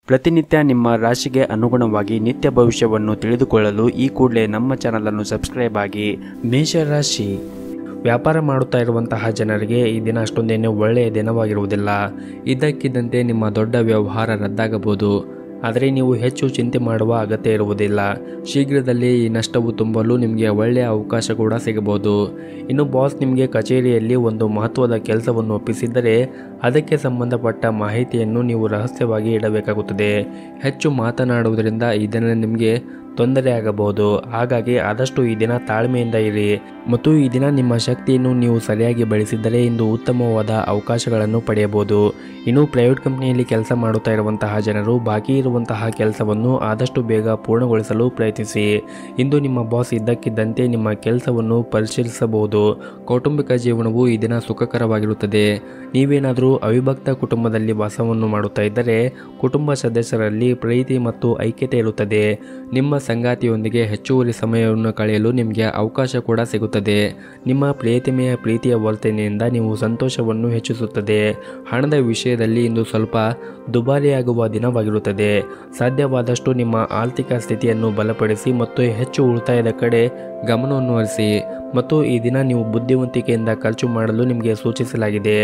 ಪ್ರತಿನಿತ್ಯ ನಿಮ್ಮ ರಾಶಿಗೆ ಅನುಗುಣವಾಗಿ ನಿತ್ಯ ಭವಿಷ್ಯವನ್ನು ತಿಳಿದುಕೊಳ್ಳಲು ಈ ಕೂಡಲೇ ನಮ್ಮ ಚಾನಲನ್ನು ಸಬ್ಸ್ಕ್ರೈಬ್ ಆಗಿ. ಮೇಷರಾಶಿ, ವ್ಯಾಪಾರ ಮಾಡುತ್ತಾ ಇರುವಂತಹ ಜನರಿಗೆ ಈ ದಿನ ಅಷ್ಟೊಂದೇನು ಒಳ್ಳೆಯ ದಿನವಾಗಿರುವುದಿಲ್ಲ. ಇದ್ದಕ್ಕಿದ್ದಂತೆ ನಿಮ್ಮ ದೊಡ್ಡ ವ್ಯವಹಾರ ರದ್ದಾಗಬಹುದು. ಆದರೆ ನೀವು ಹೆಚ್ಚು ಚಿಂತೆ ಮಾಡುವ ಅಗತ್ಯ ಇರುವುದಿಲ್ಲ. ಶೀಘ್ರದಲ್ಲೇ ಈ ನಷ್ಟವು ತುಂಬಲು ನಿಮಗೆ ಒಳ್ಳೆಯ ಅವಕಾಶ ಕೂಡ ಸಿಗಬಹುದು. ಇನ್ನು ಬಾಸ್ ನಿಮಗೆ ಕಚೇರಿಯಲ್ಲಿ ಒಂದು ಮಹತ್ವದ ಕೆಲಸವನ್ನು ಒಪ್ಪಿಸಿದ್ದರೆ ಅದಕ್ಕೆ ಸಂಬಂಧಪಟ್ಟ ಮಾಹಿತಿಯನ್ನು ನೀವು ರಹಸ್ಯವಾಗಿ ಇಡಬೇಕಾಗುತ್ತದೆ. ಹೆಚ್ಚು ಮಾತನಾಡುವುದರಿಂದ ಈ ದಿನ ನಿಮಗೆ ತೊಂದರೆಯಾಗಬಹುದು. ಹಾಗಾಗಿ ಆದಷ್ಟು ಈ ದಿನ ತಾಳ್ಮೆಯಿಂದ ಇರಿ ಮತ್ತು ಈ ದಿನ ನಿಮ್ಮ ಶಕ್ತಿಯನ್ನು ನೀವು ಸರಿಯಾಗಿ ಬಳಸಿದ್ದರೆ ಇಂದು ಉತ್ತಮವಾದ ಅವಕಾಶಗಳನ್ನು ಪಡೆಯಬಹುದು. ಇನ್ನು ಪ್ರೈವೇಟ್ ಕಂಪನಿಯಲ್ಲಿ ಕೆಲಸ ಮಾಡುತ್ತಾ ಇರುವಂತಹ ಜನರು ಬಾಕಿ ಇರುವಂತಹ ಕೆಲಸವನ್ನು ಆದಷ್ಟು ಬೇಗ ಪೂರ್ಣಗೊಳಿಸಲು ಪ್ರಯತ್ನಿಸಿ. ಇಂದು ನಿಮ್ಮ ಬಾಸ್ ಇದ್ದಕ್ಕಿದ್ದಂತೆ ನಿಮ್ಮ ಕೆಲಸವನ್ನು ಪರಿಶೀಲಿಸಬಹುದು. ಕೌಟುಂಬಿಕ ಜೀವನವು ಈ ದಿನ ಸುಖಕರವಾಗಿರುತ್ತದೆ. ನೀವೇನಾದರೂ ಅವಿಭಕ್ತ ಕುಟುಂಬದಲ್ಲಿ ವಾಸವನ್ನು ಮಾಡುತ್ತಾ ಇದ್ದರೆ ಕುಟುಂಬ ಸದಸ್ಯರಲ್ಲಿ ಪ್ರೀತಿ ಮತ್ತು ಐಕ್ಯತೆ ಇರುತ್ತದೆ. ನಿಮ್ಮ ಸಂಗಾತಿಯೊಂದಿಗೆ ಹೆಚ್ಚುವರಿ ಸಮಯವನ್ನು ಕಳೆಯಲು ನಿಮಗೆ ಅವಕಾಶ ಕೂಡ ಸಿಗುತ್ತದೆ. ನಿಮ್ಮ ಪ್ರಿಯತಮೆಯ ಪ್ರೀತಿಯ ವರ್ತನೆಯಿಂದ ನೀವು ಸಂತೋಷವನ್ನು ಹೆಚ್ಚಿಸುತ್ತದೆ. ಹಣದ ವಿಷಯದಲ್ಲಿ ಇಂದು ಸ್ವಲ್ಪ ದುಬಾರಿಯಾಗುವ ದಿನವಾಗಿರುತ್ತದೆ. ಸಾಧ್ಯವಾದಷ್ಟು ನಿಮ್ಮ ಆರ್ಥಿಕ ಸ್ಥಿತಿಯನ್ನು ಬಲಪಡಿಸಿ ಮತ್ತು ಹೆಚ್ಚು ಉಳಿತಾಯದ ಕಡೆ ಗಮನವನ್ನು ಹರಿಸಿ ಮತ್ತು ಈ ದಿನ ನೀವು ಬುದ್ಧಿವಂತಿಕೆಯಿಂದ ಖರ್ಚು ಮಾಡಲು ನಿಮಗೆ ಸೂಚಿಸಲಾಗಿದೆ.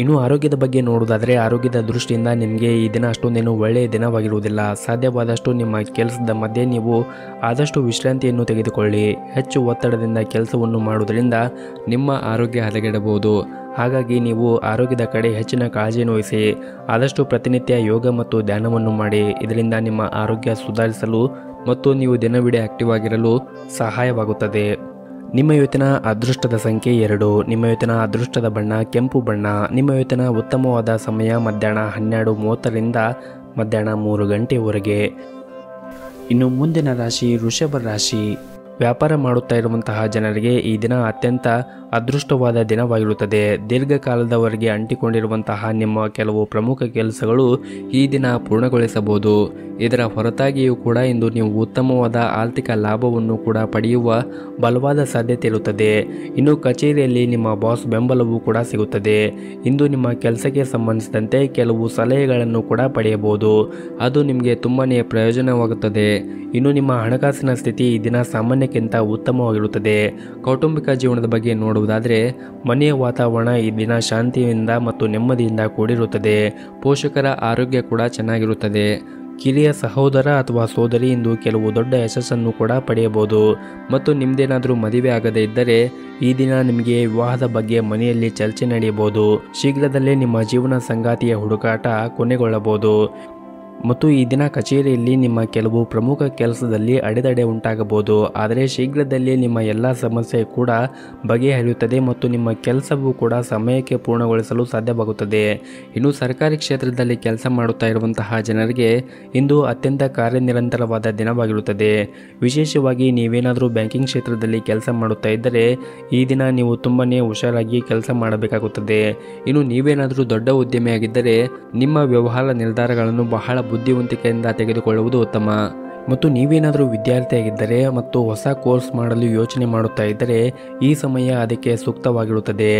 ಇನ್ನು ಆರೋಗ್ಯದ ಬಗ್ಗೆ ನೋಡುವುದಾದರೆ ಆರೋಗ್ಯದ ದೃಷ್ಟಿಯಿಂದ ನಿಮಗೆ ಈ ದಿನ ಅಷ್ಟೊಂದೇನು ಒಳ್ಳೆಯ ದಿನವಾಗಿರುವುದಿಲ್ಲ. ಸಾಧ್ಯವಾದಷ್ಟು ನಿಮ್ಮ ಕೆಲಸದ ಮಧ್ಯೆ ನೀವು ಆದಷ್ಟು ವಿಶ್ರಾಂತಿಯನ್ನು ತೆಗೆದುಕೊಳ್ಳಿ. ಹೆಚ್ಚು ಒತ್ತಡದಿಂದ ಕೆಲಸವನ್ನು ಮಾಡುವುದರಿಂದ ನಿಮ್ಮ ಆರೋಗ್ಯ ಹದಗೆಡಬಹುದು. ಹಾಗಾಗಿ ನೀವು ಆರೋಗ್ಯದ ಕಡೆ ಹೆಚ್ಚಿನ ಕಾಳಜಿಯನ್ನು ವಹಿಸಿ. ಆದಷ್ಟು ಪ್ರತಿನಿತ್ಯ ಯೋಗ ಮತ್ತು ಧ್ಯಾನವನ್ನು ಮಾಡಿ. ಇದರಿಂದ ನಿಮ್ಮ ಆರೋಗ್ಯ ಸುಧಾರಿಸಲು ಮತ್ತು ನೀವು ದಿನವಿಡೀ ಆಕ್ಟಿವ್ ಆಗಿರಲು ಸಹಾಯವಾಗುತ್ತದೆ. ನಿಮ್ಮ ಇವತ್ತಿನ ಅದೃಷ್ಟದ ಸಂಖ್ಯೆ 2. ನಿಮ್ಮ ಇವತ್ತಿನ ಅದೃಷ್ಟದ ಬಣ್ಣ ಕೆಂಪು ಬಣ್ಣ. ನಿಮ್ಮ ಇವತ್ತಿನ ಉತ್ತಮವಾದ ಸಮಯ ಮಧ್ಯಾಹ್ನ 12:30ರಿಂದ ಮಧ್ಯಾಹ್ನ 3 ಗಂಟೆವರೆಗೆ. ಇನ್ನು ಮುಂದಿನ ರಾಶಿ ವೃಷಭ ರಾಶಿ. ವ್ಯಾಪಾರ ಮಾಡುತ್ತಾ ಇರುವಂತಹ ಜನರಿಗೆ ಈ ದಿನ ಅತ್ಯಂತ ಅದೃಷ್ಟವಾದ ದಿನವಾಗಿರುತ್ತದೆ. ದೀರ್ಘಕಾಲದವರೆಗೆ ಅಂಟಿಕೊಂಡಿರುವಂತಹ ನಿಮ್ಮ ಕೆಲವು ಪ್ರಮುಖ ಕೆಲಸಗಳು ಈ ದಿನ ಪೂರ್ಣಗೊಳಿಸಬಹುದು. ಇದರ ಹೊರತಾಗಿಯೂ ಕೂಡ ಇಂದು ನೀವು ಉತ್ತಮವಾದ ಆರ್ಥಿಕ ಲಾಭವನ್ನು ಕೂಡ ಪಡೆಯುವ ಬಲವಾದ ಸಾಧ್ಯತೆ ಇರುತ್ತದೆ. ಇನ್ನು ಕಚೇರಿಯಲ್ಲಿ ನಿಮ್ಮ ಬಾಸ್ ಬೆಂಬಲವೂ ಕೂಡ ಸಿಗುತ್ತದೆ. ಇಂದು ನಿಮ್ಮ ಕೆಲಸಕ್ಕೆ ಸಂಬಂಧಿಸಿದಂತೆ ಕೆಲವು ಸಲಹೆಗಳನ್ನು ಕೂಡ ಪಡೆಯಬಹುದು. ಅದು ನಿಮಗೆ ತುಂಬಾ ಪ್ರಯೋಜನವಾಗುತ್ತದೆ. ಇನ್ನು ನಿಮ್ಮ ಹಣಕಾಸಿನ ಸ್ಥಿತಿ ಈ ದಿನ ಸಾಮಾನ್ಯಕ್ಕಿಂತ ಉತ್ತಮವಾಗಿರುತ್ತದೆ. ಕೌಟುಂಬಿಕ ಜೀವನದ ಬಗ್ಗೆ ನೋಡುವುದಾದರೆ ಮನೆಯ ವಾತಾವರಣ ಈ ದಿನ ಶಾಂತಿಯಿಂದ ಮತ್ತು ನೆಮ್ಮದಿಯಿಂದ ಕೂಡಿರುತ್ತದೆ. ಪೋಷಕರ ಆರೋಗ್ಯ ಕೂಡ ಚೆನ್ನಾಗಿರುತ್ತದೆ. ಕಿರಿಯ ಸಹೋದರ ಅಥವಾ ಸೋದರಿ ಇಂದು ಕೆಲವು ದೊಡ್ಡ ಯಶಸ್ಸನ್ನು ಕೂಡ ಪಡೆಯಬಹುದು. ಮತ್ತು ನಿಮ್ಮದೇನಾದರೂ ಮದುವೆ ಆಗದೇ ಇದ್ದರೆ ಈ ದಿನ ನಿಮಗೆ ವಿವಾಹದ ಬಗ್ಗೆ ಮನೆಯಲ್ಲಿ ಚರ್ಚೆ ನಡೆಯಬಹುದು. ಶೀಘ್ರದಲ್ಲೇ ನಿಮ್ಮ ಜೀವನ ಸಂಗಾತಿಯ ಹುಡುಕಾಟ ಕೊನೆಗೊಳ್ಳಬಹುದು. ಮತ್ತು ಈ ದಿನ ಕಚೇರಿಯಲ್ಲಿ ನಿಮ್ಮ ಕೆಲವು ಪ್ರಮುಖ ಕೆಲಸದಲ್ಲಿ ಅಡೆತಡೆ ಉಂಟಾಗಬಹುದು. ಆದರೆ ಶೀಘ್ರದಲ್ಲೇ ನಿಮ್ಮ ಎಲ್ಲ ಸಮಸ್ಯೆ ಕೂಡ ಬಗೆಹರಿಯುತ್ತದೆ ಮತ್ತು ನಿಮ್ಮ ಕೆಲಸವೂ ಕೂಡ ಸಮಯಕ್ಕೆ ಪೂರ್ಣಗೊಳಿಸಲು ಸಾಧ್ಯವಾಗುತ್ತದೆ. ಇನ್ನು ಸರ್ಕಾರಿ ಕ್ಷೇತ್ರದಲ್ಲಿ ಕೆಲಸ ಮಾಡುತ್ತಾ ಇರುವಂತಹ ಜನರಿಗೆ ಇಂದು ಅತ್ಯಂತ ಕಾರ್ಯನಿರಂತರವಾದ ದಿನವಾಗಿರುತ್ತದೆ. ವಿಶೇಷವಾಗಿ ನೀವೇನಾದರೂ ಬ್ಯಾಂಕಿಂಗ್ ಕ್ಷೇತ್ರದಲ್ಲಿ ಕೆಲಸ ಮಾಡುತ್ತಾ ಇದ್ದರೆ ಈ ದಿನ ನೀವು ತುಂಬಾ ಹುಷಾರಾಗಿ ಕೆಲಸ ಮಾಡಬೇಕಾಗುತ್ತದೆ. ಇನ್ನು ನೀವೇನಾದರೂ ದೊಡ್ಡ ಉದ್ಯಮಿಯಾಗಿದ್ದರೆ ನಿಮ್ಮ ವ್ಯವಹಾರ ನಿರ್ಧಾರಗಳನ್ನು ಬಹಳ ಬುದ್ಧಿವಂತಿಕೆಯಿಂದ ತೆಗೆದುಕೊಳ್ಳುವುದು ಉತ್ತಮ. ಮತ್ತು ನೀವೇನಾದರೂ ವಿದ್ಯಾರ್ಥಿಯಾಗಿದ್ದರೆ ಮತ್ತು ಹೊಸ ಕೋರ್ಸ್ ಮಾಡಲು ಯೋಚನೆ ಮಾಡುತ್ತಾ ಇದ್ದರೆ ಈ ಸಮಯ ಅದಕ್ಕೆ ಸೂಕ್ತವಾಗಿರುತ್ತದೆ.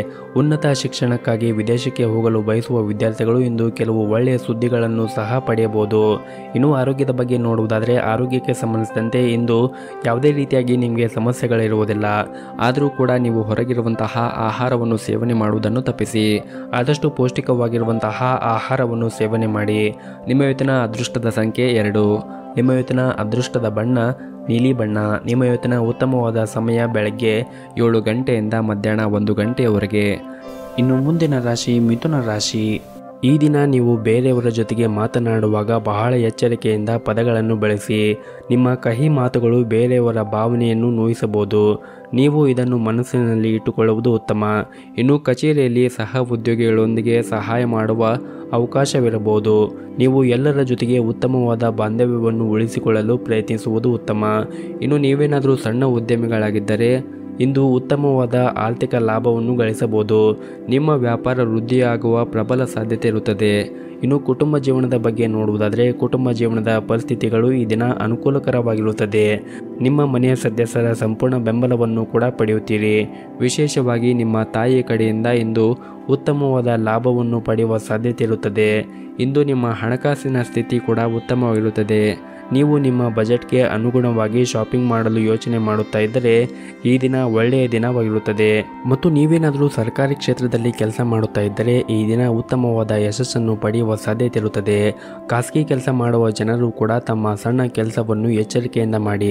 ಉನ್ನತ ಶಿಕ್ಷಣಕ್ಕಾಗಿ ವಿದೇಶಕ್ಕೆ ಹೋಗಲು ಬಯಸುವ ವಿದ್ಯಾರ್ಥಿಗಳು ಇಂದು ಕೆಲವು ಒಳ್ಳೆಯ ಸುದ್ದಿಗಳನ್ನು ಸಹ ಪಡೆಯಬಹುದು. ಇನ್ನು ಆರೋಗ್ಯದ ಬಗ್ಗೆ ನೋಡುವುದಾದರೆ ಆರೋಗ್ಯಕ್ಕೆ ಸಂಬಂಧಿಸಿದಂತೆ ಇಂದು ಯಾವುದೇ ರೀತಿಯಾಗಿ ನಿಮಗೆ ಸಮಸ್ಯೆಗಳಿರುವುದಿಲ್ಲ. ಆದರೂ ಕೂಡ ನೀವು ಹೊರಗಿರುವಂತಹ ಆಹಾರವನ್ನು ಸೇವನೆ ಮಾಡುವುದನ್ನು ತಪ್ಪಿಸಿ. ಆದಷ್ಟು ಪೌಷ್ಟಿಕವಾಗಿರುವಂತಹ ಆಹಾರವನ್ನು ಸೇವನೆ ಮಾಡಿ. ನಿಮ್ಮ ಇವತ್ತಿನ ಅದೃಷ್ಟದ ಸಂಖ್ಯೆ 2. ನಿಮ್ಮ ಇವತ್ತಿನ ಅದೃಷ್ಟದ ಬಣ್ಣ ನೀಲಿ ಬಣ್ಣ. ನಿಮ್ಮ ಇವತ್ತಿನ ಉತ್ತಮವಾದ ಸಮಯ ಬೆಳಗ್ಗೆ 7 ಗಂಟೆಯಿಂದ ಮಧ್ಯಾಹ್ನ 1 ಗಂಟೆಯವರೆಗೆ. ಇನ್ನು ಮುಂದಿನ ರಾಶಿ ಮಿಥುನ ರಾಶಿ. ಈ ದಿನ ನೀವು ಬೇರೆಯವರ ಜೊತೆಗೆ ಮಾತನಾಡುವಾಗ ಬಹಳ ಎಚ್ಚರಿಕೆಯಿಂದ ಪದಗಳನ್ನು ಬಳಸಿ. ನಿಮ್ಮ ಕಹಿ ಮಾತುಗಳು ಬೇರೆಯವರ ಭಾವನೆಯನ್ನು ನೋಯಿಸಬಹುದು. ನೀವು ಇದನ್ನು ಮನಸ್ಸಿನಲ್ಲಿ ಇಟ್ಟುಕೊಳ್ಳುವುದು ಉತ್ತಮ. ಇನ್ನು ಕಚೇರಿಯಲ್ಲಿ ಸಹ ಉದ್ಯೋಗಿಗಳೊಂದಿಗೆ ಸಹಾಯ ಮಾಡುವ ಅವಕಾಶವಿರಬಹುದು. ನೀವು ಎಲ್ಲರ ಜೊತೆಗೆ ಉತ್ತಮವಾದ ಬಾಂಧವ್ಯವನ್ನು ಉಳಿಸಿಕೊಳ್ಳಲು ಪ್ರಯತ್ನಿಸುವುದು ಉತ್ತಮ. ಇನ್ನು ನೀವೇನಾದರೂ ಸಣ್ಣ ಉದ್ಯಮಿಗಳಾಗಿದ್ದರೆ ಇಂದು ಉತ್ತಮವಾದ ಆರ್ಥಿಕ ಲಾಭವನ್ನು ಗಳಿಸಬಹುದು. ನಿಮ್ಮ ವ್ಯಾಪಾರ ವೃದ್ಧಿಯಾಗುವ ಪ್ರಬಲ ಸಾಧ್ಯತೆ ಇರುತ್ತದೆ. ಇನ್ನು ಕುಟುಂಬ ಜೀವನದ ಬಗ್ಗೆ ನೋಡುವುದಾದರೆ ಕುಟುಂಬ ಜೀವನದ ಪರಿಸ್ಥಿತಿಗಳು ಈ ದಿನ ಅನುಕೂಲಕರವಾಗಿರುತ್ತದೆ. ನಿಮ್ಮ ಮನೆಯ ಸದಸ್ಯರ ಸಂಪೂರ್ಣ ಬೆಂಬಲವನ್ನು ಕೂಡ ಪಡೆಯುತ್ತೀರಿ. ವಿಶೇಷವಾಗಿ ನಿಮ್ಮ ತಾಯಿಯ ಕಡೆಯಿಂದ ಇಂದು ಉತ್ತಮವಾದ ಲಾಭವನ್ನು ಪಡೆಯುವ ಸಾಧ್ಯತೆ ಇರುತ್ತದೆ. ಇಂದು ನಿಮ್ಮ ಹಣಕಾಸಿನ ಸ್ಥಿತಿ ಕೂಡ ಉತ್ತಮವಾಗಿರುತ್ತದೆ. ನೀವು ನಿಮ್ಮ ಬಜೆಟ್ಗೆ ಅನುಗುಣವಾಗಿ ಶಾಪಿಂಗ್ ಮಾಡಲು ಯೋಚನೆ ಮಾಡುತ್ತಾ ಇದ್ದರೆ ಈ ದಿನ ಒಳ್ಳೆಯ ದಿನವಾಗಿರುತ್ತದೆ. ಮತ್ತು ನೀವೇನಾದರೂ ಸರ್ಕಾರಿ ಕ್ಷೇತ್ರದಲ್ಲಿ ಕೆಲಸ ಮಾಡುತ್ತಾ ಇದ್ದರೆ ಈ ದಿನ ಉತ್ತಮವಾದ ಯಶಸ್ಸನ್ನು ಪಡೆಯುವ ಸಾಧ್ಯತೆ ಇರುತ್ತದೆ. ಖಾಸಗಿ ಕೆಲಸ ಮಾಡುವ ಜನರು ಕೂಡ ತಮ್ಮ ಸಣ್ಣ ಕೆಲಸವನ್ನು ಎಚ್ಚರಿಕೆಯಿಂದ ಮಾಡಿ.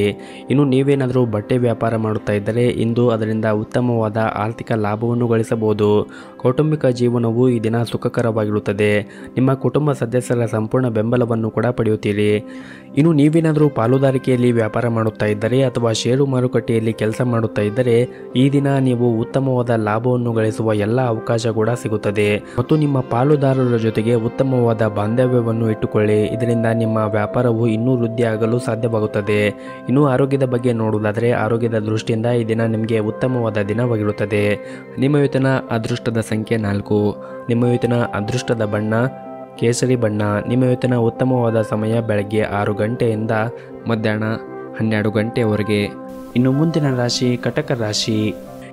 ಇನ್ನು ನೀವೇನಾದರೂ ಬಟ್ಟೆ ವ್ಯಾಪಾರ ಮಾಡುತ್ತಾ ಇದ್ದರೆ ಇಂದು ಅದರಿಂದ ಉತ್ತಮವಾದ ಆರ್ಥಿಕ ಲಾಭವನ್ನು ಗಳಿಸಬಹುದು. ಕೌಟುಂಬಿಕ ಜೀವನವು ಈ ದಿನ ಸುಖಕರವಾಗಿರುತ್ತದೆ. ನಿಮ್ಮ ಕುಟುಂಬ ಸದಸ್ಯರ ಸಂಪೂರ್ಣ ಬೆಂಬಲವನ್ನು ಕೂಡ ಪಡೆಯುತ್ತೀರಿ. ಇನ್ನು ನೀವೇನಾದರೂ ಪಾಲುದಾರಿಕೆಯಲ್ಲಿ ವ್ಯಾಪಾರ ಮಾಡುತ್ತಾ ಇದ್ದರೆ ಅಥವಾ ಷೇರು ಮಾರುಕಟ್ಟೆಯಲ್ಲಿ ಕೆಲಸ ಮಾಡುತ್ತಾ ಇದ್ದರೆ ಈ ದಿನ ನೀವು ಉತ್ತಮವಾದ ಲಾಭವನ್ನು ಗಳಿಸುವ ಎಲ್ಲ ಅವಕಾಶ ಕೂಡ ಸಿಗುತ್ತದೆ. ಮತ್ತು ನಿಮ್ಮ ಪಾಲುದಾರರ ಜೊತೆಗೆ ಉತ್ತಮವಾದ ಬಾಂಧವ್ಯವನ್ನು ಇಟ್ಟುಕೊಳ್ಳಿ. ಇದರಿಂದ ನಿಮ್ಮ ವ್ಯಾಪಾರವು ಇನ್ನೂ ವೃದ್ಧಿಯಾಗಲು ಸಾಧ್ಯವಾಗುತ್ತದೆ. ಇನ್ನು ಆರೋಗ್ಯದ ಬಗ್ಗೆ ನೋಡುವುದಾದರೆ ಆರೋಗ್ಯದ ದೃಷ್ಟಿಯಿಂದ ಈ ದಿನ ನಿಮಗೆ ಉತ್ತಮವಾದ ದಿನವಾಗಿರುತ್ತದೆ. ನಿಮ್ಮ ಇವತ್ತಿನ ಅದೃಷ್ಟದ ಸಂಖ್ಯೆ 4. ನಿಮ್ಮ ಇವತ್ತಿನ ಅದೃಷ್ಟದ ಬಣ್ಣ ಕೇಸರಿ ಬಣ್ಣ. ನಿಮ್ಮ ಇವತ್ತಿನ ಉತ್ತಮವಾದ ಸಮಯ ಬೆಳಗ್ಗೆ 6 ಗಂಟೆಯಿಂದ ಮಧ್ಯಾಹ್ನ 12 ಗಂಟೆಯವರೆಗೆ. ಇನ್ನು ಮುಂದಿನ ರಾಶಿ ಕಟಕ ರಾಶಿ.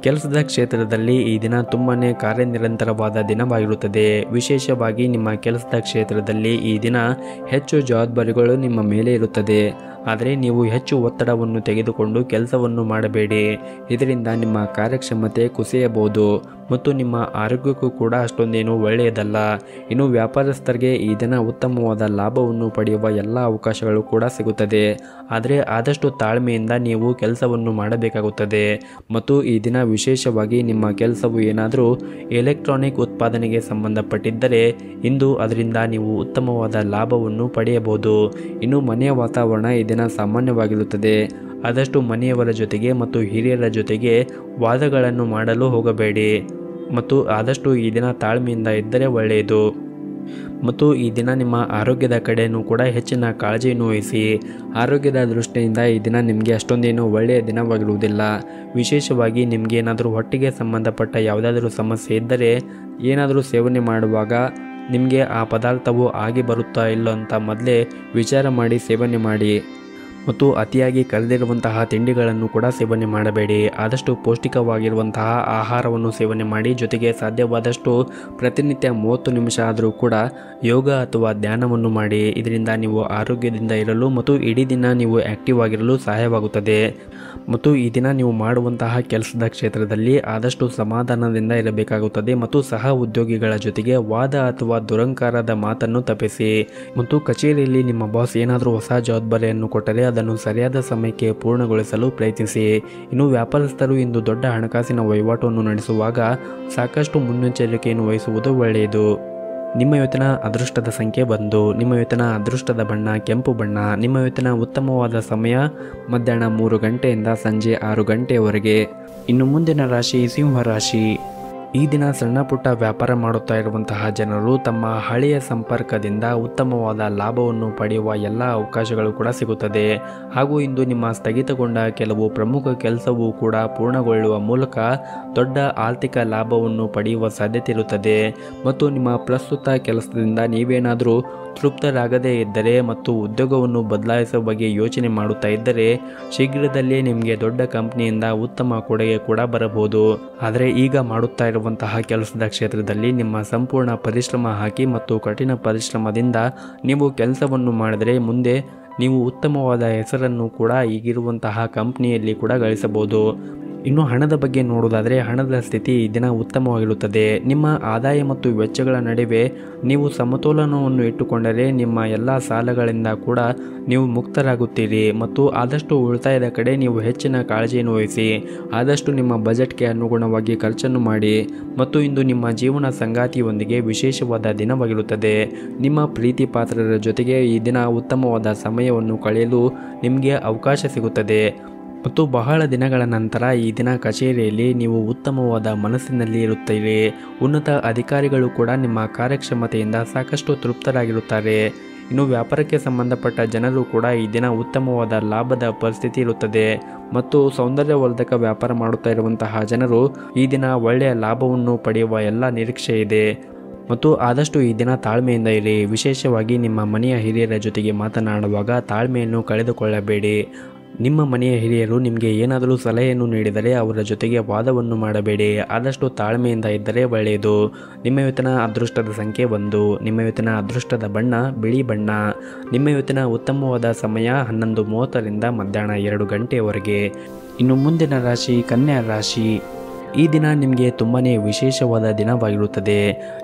ಕೆಲಸದ ಕ್ಷೇತ್ರದಲ್ಲಿ ಈ ದಿನ ತುಂಬಾನೇ ಕಾರ್ಯನಿರಂತರವಾದ ದಿನವಾಗಿರುತ್ತದೆ. ವಿಶೇಷವಾಗಿ ನಿಮ್ಮ ಕೆಲಸದ ಕ್ಷೇತ್ರದಲ್ಲಿ ಈ ದಿನ ಹೆಚ್ಚು ಜವಾಬ್ದಾರಿಗಳು ನಿಮ್ಮ ಮೇಲೆ ಇರುತ್ತದೆ. ಆದರೆ ನೀವು ಹೆಚ್ಚು ಒತ್ತಡವನ್ನು ತೆಗೆದುಕೊಂಡು ಕೆಲಸವನ್ನು ಮಾಡಬೇಡಿ. ಇದರಿಂದ ನಿಮ್ಮ ಕಾರ್ಯಕ್ಷಮತೆ ಕುಸಿಯಬಹುದು ಮತ್ತು ನಿಮ್ಮ ಆರೋಗ್ಯಕ್ಕೂ ಕೂಡ ಅಷ್ಟೊಂದೇನು ಒಳ್ಳೆಯದಲ್ಲ. ಇನ್ನು ವ್ಯಾಪಾರಸ್ಥರಿಗೆ ಈ ದಿನ ಉತ್ತಮವಾದ ಲಾಭವನ್ನು ಪಡೆಯುವ ಎಲ್ಲ ಅವಕಾಶಗಳು ಕೂಡ ಸಿಗುತ್ತದೆ. ಆದರೆ ಆದಷ್ಟು ತಾಳ್ಮೆಯಿಂದ ನೀವು ಕೆಲಸವನ್ನು ಮಾಡಬೇಕಾಗುತ್ತದೆ. ಮತ್ತು ಈ ದಿನ ವಿಶೇಷವಾಗಿ ನಿಮ್ಮ ಕೆಲಸವು ಏನಾದರೂ ಎಲೆಕ್ಟ್ರಾನಿಕ್ ಉತ್ಪಾದನೆಗೆ ಸಂಬಂಧಪಟ್ಟಿದ್ದರೆ ಇಂದು ಅದರಿಂದ ನೀವು ಉತ್ತಮವಾದ ಲಾಭವನ್ನು ಪಡೆಯಬಹುದು. ಇನ್ನು ಮನೆಯ ವಾತಾವರಣ ಈ ದಿನ ಸಾಮಾನ್ಯವಾಗಿರುತ್ತದೆ. ಆದಷ್ಟು ಮನೆಯವರ ಜೊತೆಗೆ ಮತ್ತು ಹಿರಿಯರ ಜೊತೆಗೆ ವಾದಗಳನ್ನು ಮಾಡಲು ಹೋಗಬೇಡಿ ಮತ್ತು ಆದಷ್ಟು ಈ ದಿನ ತಾಳ್ಮೆಯಿಂದ ಇದ್ದರೆ ಒಳ್ಳೆಯದು. ಮತ್ತು ಈ ದಿನ ನಿಮ್ಮ ಆರೋಗ್ಯದ ಕಡೆಯೂ ಕೂಡ ಹೆಚ್ಚಿನ ಕಾಳಜಿಯನ್ನು ವಹಿಸಿ. ಆರೋಗ್ಯದ ದೃಷ್ಟಿಯಿಂದ ಈ ದಿನ ನಿಮಗೆ ಅಷ್ಟೊಂದೇನು ಒಳ್ಳೆಯ ದಿನವಾಗಿರುವುದಿಲ್ಲ. ವಿಶೇಷವಾಗಿ ನಿಮಗೇನಾದರೂ ಹೊಟ್ಟೆಗೆ ಸಂಬಂಧಪಟ್ಟ ಯಾವುದಾದ್ರೂ ಸಮಸ್ಯೆ ಇದ್ದರೆ ಏನಾದರೂ ಸೇವನೆ ಮಾಡುವಾಗ ನಿಮಗೆ ಆ ಪದಾರ್ಥವು ಆಗಿ ಬರುತ್ತಾ ಇಲ್ಲ ಅಂತ ಮೊದಲೇ ವಿಚಾರ ಮಾಡಿ ಸೇವನೆ ಮಾಡಿ. ಮತ್ತು ಅತಿಯಾಗಿ ಕರೆದಿರುವಂತಹ ತಿಂಡಿಗಳನ್ನು ಕೂಡ ಸೇವನೆ ಮಾಡಬೇಡಿ. ಆದಷ್ಟು ಪೌಷ್ಟಿಕವಾಗಿರುವಂತಹ ಆಹಾರವನ್ನು ಸೇವನೆ ಮಾಡಿ. ಜೊತೆಗೆ ಸಾಧ್ಯವಾದಷ್ಟು ಪ್ರತಿನಿತ್ಯ 30 ನಿಮಿಷ ಆದರೂ ಕೂಡ ಯೋಗ ಅಥವಾ ಧ್ಯಾನವನ್ನು ಮಾಡಿ. ಇದರಿಂದ ನೀವು ಆರೋಗ್ಯದಿಂದ ಇರಲು ಮತ್ತು ಇಡೀ ದಿನ ನೀವು ಆ್ಯಕ್ಟಿವ್ ಆಗಿರಲು ಸಹಾಯವಾಗುತ್ತದೆ. ಮತ್ತು ಈ ದಿನ ನೀವು ಮಾಡುವಂತಹ ಕೆಲಸದ ಕ್ಷೇತ್ರದಲ್ಲಿ ಆದಷ್ಟು ಸಮಾಧಾನದಿಂದ ಇರಬೇಕಾಗುತ್ತದೆ ಮತ್ತು ಸಹ ಉದ್ಯೋಗಿಗಳ ಜೊತೆಗೆ ವಾದ ಅಥವಾ ದುರಂಕಾರದ ಮಾತನ್ನು ತಪ್ಪಿಸಿ. ಮತ್ತು ಕಚೇರಿಯಲ್ಲಿ ನಿಮ್ಮ ಬಾಸ್ ಏನಾದರೂ ಹೊಸ ಜವಾಬ್ದಾರಿಯನ್ನು ಕೊಟ್ಟರೆ ಅದನ್ನು ಸರಿಯಾದ ಸಮಯಕ್ಕೆ ಪೂರ್ಣಗೊಳಿಸಲು ಪ್ರಯತ್ನಿಸಿ. ಇನ್ನು ವ್ಯಾಪಾರಸ್ಥರು ಇಂದು ದೊಡ್ಡ ಹಣಕಾಸಿನ ವಹಿವಾಟನ್ನು ನಡೆಸುವಾಗ ಸಾಕಷ್ಟು ಮುನ್ನೆಚ್ಚರಿಕೆಯನ್ನು ವಹಿಸುವುದು ಒಳ್ಳೆಯದು. ನಿಮ್ಮ ಇವತ್ತಿನ ಅದೃಷ್ಟದ ಸಂಖ್ಯೆ 1. ನಿಮ್ಮ ಇವತ್ತಿನ ಅದೃಷ್ಟದ ಬಣ್ಣ ಕೆಂಪು ಬಣ್ಣ. ನಿಮ್ಮ ಇವತ್ತಿನ ಉತ್ತಮವಾದ ಸಮಯ ಮಧ್ಯಾಹ್ನ 3 ಗಂಟೆಯಿಂದ ಸಂಜೆ 6 ಗಂಟೆಯವರೆಗೆ. ಇನ್ನು ಮುಂದಿನ ರಾಶಿ ಸಿಂಹ ರಾಶಿ. ಈ ದಿನ ಸಣ್ಣ ಪುಟ್ಟ ವ್ಯಾಪಾರ ಮಾಡುತ್ತಾ ಇರುವಂತಹ ಜನರು ತಮ್ಮ ಹಳೆಯ ಸಂಪರ್ಕದಿಂದ ಉತ್ತಮವಾದ ಲಾಭವನ್ನು ಪಡೆಯುವ ಎಲ್ಲ ಅವಕಾಶಗಳು ಕೂಡ ಸಿಗುತ್ತದೆ. ಹಾಗೂ ಇಂದು ನಿಮ್ಮ ಸ್ಥಗಿತಗೊಂಡ ಕೆಲವು ಪ್ರಮುಖ ಕೆಲಸವೂ ಕೂಡ ಪೂರ್ಣಗೊಳ್ಳುವ ಮೂಲಕ ದೊಡ್ಡ ಆರ್ಥಿಕ ಲಾಭವನ್ನು ಪಡೆಯುವ ಸಾಧ್ಯತೆ ಇರುತ್ತದೆ. ಮತ್ತು ನಿಮ್ಮ ಪ್ರಸ್ತುತ ಕೆಲಸದಿಂದ ನೀವೇನಾದರೂ ತೃಪ್ತರಾಗದೇ ಇದ್ದರೆ ಮತ್ತು ಉದ್ಯೋಗವನ್ನು ಬದಲಾಯಿಸುವ ಬಗ್ಗೆ ಯೋಚನೆ ಮಾಡುತ್ತಾ ಇದ್ದರೆ ಶೀಘ್ರದಲ್ಲೇ ನಿಮಗೆ ದೊಡ್ಡ ಕಂಪನಿಯಿಂದ ಉತ್ತಮ ಕೊಡುಗೆ ಕೂಡ ಬರಬಹುದು. ಆದರೆ ಈಗ ಮಾಡುತ್ತಾ ಇರುವಂತಹ ಕೆಲಸದ ಕ್ಷೇತ್ರದಲ್ಲಿ ನಿಮ್ಮ ಸಂಪೂರ್ಣ ಪರಿಶ್ರಮ ಹಾಕಿ ಮತ್ತು ಕಠಿಣ ಪರಿಶ್ರಮದಿಂದ ನೀವು ಕೆಲಸವನ್ನು ಮಾಡಿದರೆ ಮುಂದೆ ನೀವು ಉತ್ತಮವಾದ ಹೆಸರನ್ನು ಕೂಡ ಈಗಿರುವಂತಹ ಕಂಪನಿಯಲ್ಲಿ ಕೂಡ ಗಳಿಸಬಹುದು. ಇನ್ನು ಹಣದ ಬಗ್ಗೆ ನೋಡುವುದಾದರೆ ಹಣದ ಸ್ಥಿತಿ ಈ ದಿನ ಉತ್ತಮವಾಗಿರುತ್ತದೆ. ನಿಮ್ಮ ಆದಾಯ ಮತ್ತು ವೆಚ್ಚಗಳ ನಡುವೆ ನೀವು ಸಮತೋಲನವನ್ನು ಇಟ್ಟುಕೊಂಡರೆ ನಿಮ್ಮ ಎಲ್ಲ ಸಾಲಗಳಿಂದ ಕೂಡ ನೀವು ಮುಕ್ತರಾಗುತ್ತೀರಿ. ಮತ್ತು ಆದಷ್ಟು ಉಳಿತಾಯದ ಕಡೆ ನೀವು ಹೆಚ್ಚಿನ ಕಾಳಜಿಯನ್ನು ವಹಿಸಿ. ಆದಷ್ಟು ನಿಮ್ಮ ಬಜೆಟ್ಗೆ ಅನುಗುಣವಾಗಿ ಖರ್ಚನ್ನು ಮಾಡಿ. ಮತ್ತು ಇಂದು ನಿಮ್ಮ ಜೀವನ ಸಂಗಾತಿಯೊಂದಿಗೆ ವಿಶೇಷವಾದ ದಿನವಾಗಿರುತ್ತದೆ. ನಿಮ್ಮ ಪ್ರೀತಿ ಪಾತ್ರರ ಜೊತೆಗೆ ಈ ದಿನ ಉತ್ತಮವಾದ ಸಮಯವನ್ನು ಕಳೆಯಲು ನಿಮಗೆ ಅವಕಾಶ ಸಿಗುತ್ತದೆ. ಮತ್ತು ಬಹಳ ದಿನಗಳ ನಂತರ ಈ ದಿನ ಕಚೇರಿಯಲ್ಲಿ ನೀವು ಉತ್ತಮವಾದ ಮನಸ್ಸಿನಲ್ಲಿ ಇರುತ್ತೀರಿ. ಉನ್ನತ ಅಧಿಕಾರಿಗಳು ಕೂಡ ನಿಮ್ಮ ಕಾರ್ಯಕ್ಷಮತೆಯಿಂದ ಸಾಕಷ್ಟು ತೃಪ್ತರಾಗಿರುತ್ತಾರೆ. ಇನ್ನು ವ್ಯಾಪಾರಕ್ಕೆ ಸಂಬಂಧಪಟ್ಟ ಜನರು ಕೂಡ ಈ ದಿನ ಉತ್ತಮವಾದ ಲಾಭದ ಪರಿಸ್ಥಿತಿ ಇರುತ್ತದೆ. ಮತ್ತು ಸೌಂದರ್ಯವರ್ಧಕ ವ್ಯಾಪಾರ ಮಾಡುತ್ತಾ ಇರುವಂತಹ ಜನರು ಈ ದಿನ ಒಳ್ಳೆಯ ಲಾಭವನ್ನು ಪಡೆಯುವ ಎಲ್ಲ ನಿರೀಕ್ಷೆ ಇದೆ. ಮತ್ತು ಆದಷ್ಟು ಈ ದಿನ ತಾಳ್ಮೆಯಿಂದ ಇರಿ. ವಿಶೇಷವಾಗಿ ನಿಮ್ಮ ಮನೆಯ ಹಿರಿಯರ ಜೊತೆಗೆ ಮಾತನಾಡುವಾಗ ತಾಳ್ಮೆಯನ್ನು ಕಳೆದುಕೊಳ್ಳಬೇಡಿ. ನಿಮ್ಮ ಮನೆಯ ಹಿರಿಯರು ನಿಮಗೆ ಏನಾದರೂ ಸಲಹೆಯನ್ನು ನೀಡಿದರೆ ಅವರ ಜೊತೆಗೆ ವಾದವನ್ನು ಮಾಡಬೇಡಿ. ಆದಷ್ಟು ತಾಳ್ಮೆಯಿಂದ ಇದ್ದರೆ ಒಳ್ಳೆಯದು. ನಿಮ್ಮ ಇವತ್ತಿನ ಅದೃಷ್ಟದ ಸಂಖ್ಯೆ 1. ನಿಮ್ಮ ಇವತ್ತಿನ ಅದೃಷ್ಟದ ಬಣ್ಣ ಬಿಳಿ ಬಣ್ಣ. ನಿಮ್ಮ ಇವತ್ತಿನ ಉತ್ತಮವಾದ ಸಮಯ 11:30ರಿಂದ ಮಧ್ಯಾಹ್ನ 2 ಗಂಟೆಯವರೆಗೆ. ಇನ್ನು ಮುಂದಿನ ರಾಶಿ ಕನ್ಯಾ ರಾಶಿ. ಈ ದಿನ ನಿಮಗೆ ತುಂಬಾ ವಿಶೇಷವಾದ ದಿನವಾಗಿರುತ್ತದೆ.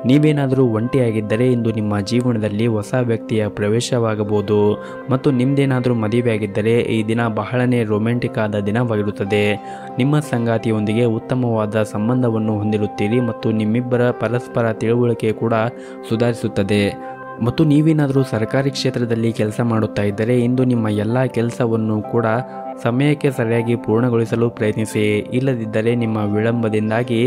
ನೀವೇನಾದರೂ ಒಂಟಿಯಾಗಿದ್ದರೆ ಇಂದು ನಿಮ್ಮ ಜೀವನದಲ್ಲಿ ಹೊಸ ವ್ಯಕ್ತಿಯ ಪ್ರವೇಶವಾಗಬಹುದು ಮತ್ತು ನಿಮ್ಮದೇನಾದರೂ ಮದುವೆಯಾಗಿದ್ದರೆ ಈ ದಿನ ಬಹಳನೇ ರೊಮ್ಯಾಂಟಿಕ್ ಆದ ದಿನವಾಗಿರುತ್ತದೆ. ನಿಮ್ಮ ಸಂಗಾತಿಯೊಂದಿಗೆ ಉತ್ತಮವಾದ ಸಂಬಂಧವನ್ನು ಹೊಂದಿರುತ್ತೀರಿ ಮತ್ತು ನಿಮ್ಮಿಬ್ಬರ ಪರಸ್ಪರ ತಿಳುವಳಿಕೆ ಕೂಡ ಸುಧಾರಿಸುತ್ತದೆ. ಮತ್ತು ನೀವೇನಾದರೂ ಸರ್ಕಾರಿ ಕ್ಷೇತ್ರದಲ್ಲಿ ಕೆಲಸ ಮಾಡುತ್ತಾ ಇದ್ದರೆ ಇಂದು ನಿಮ್ಮ ಎಲ್ಲ ಕೆಲಸವನ್ನು ಕೂಡ ಸಮಯಕ್ಕೆ ಸರಿಯಾಗಿ ಪೂರ್ಣಗೊಳಿಸಲು ಪ್ರಯತ್ನಿಸಿ. ಇಲ್ಲದಿದ್ದರೆ ನಿಮ್ಮ ವಿಳಂಬದಿಂದಾಗಿ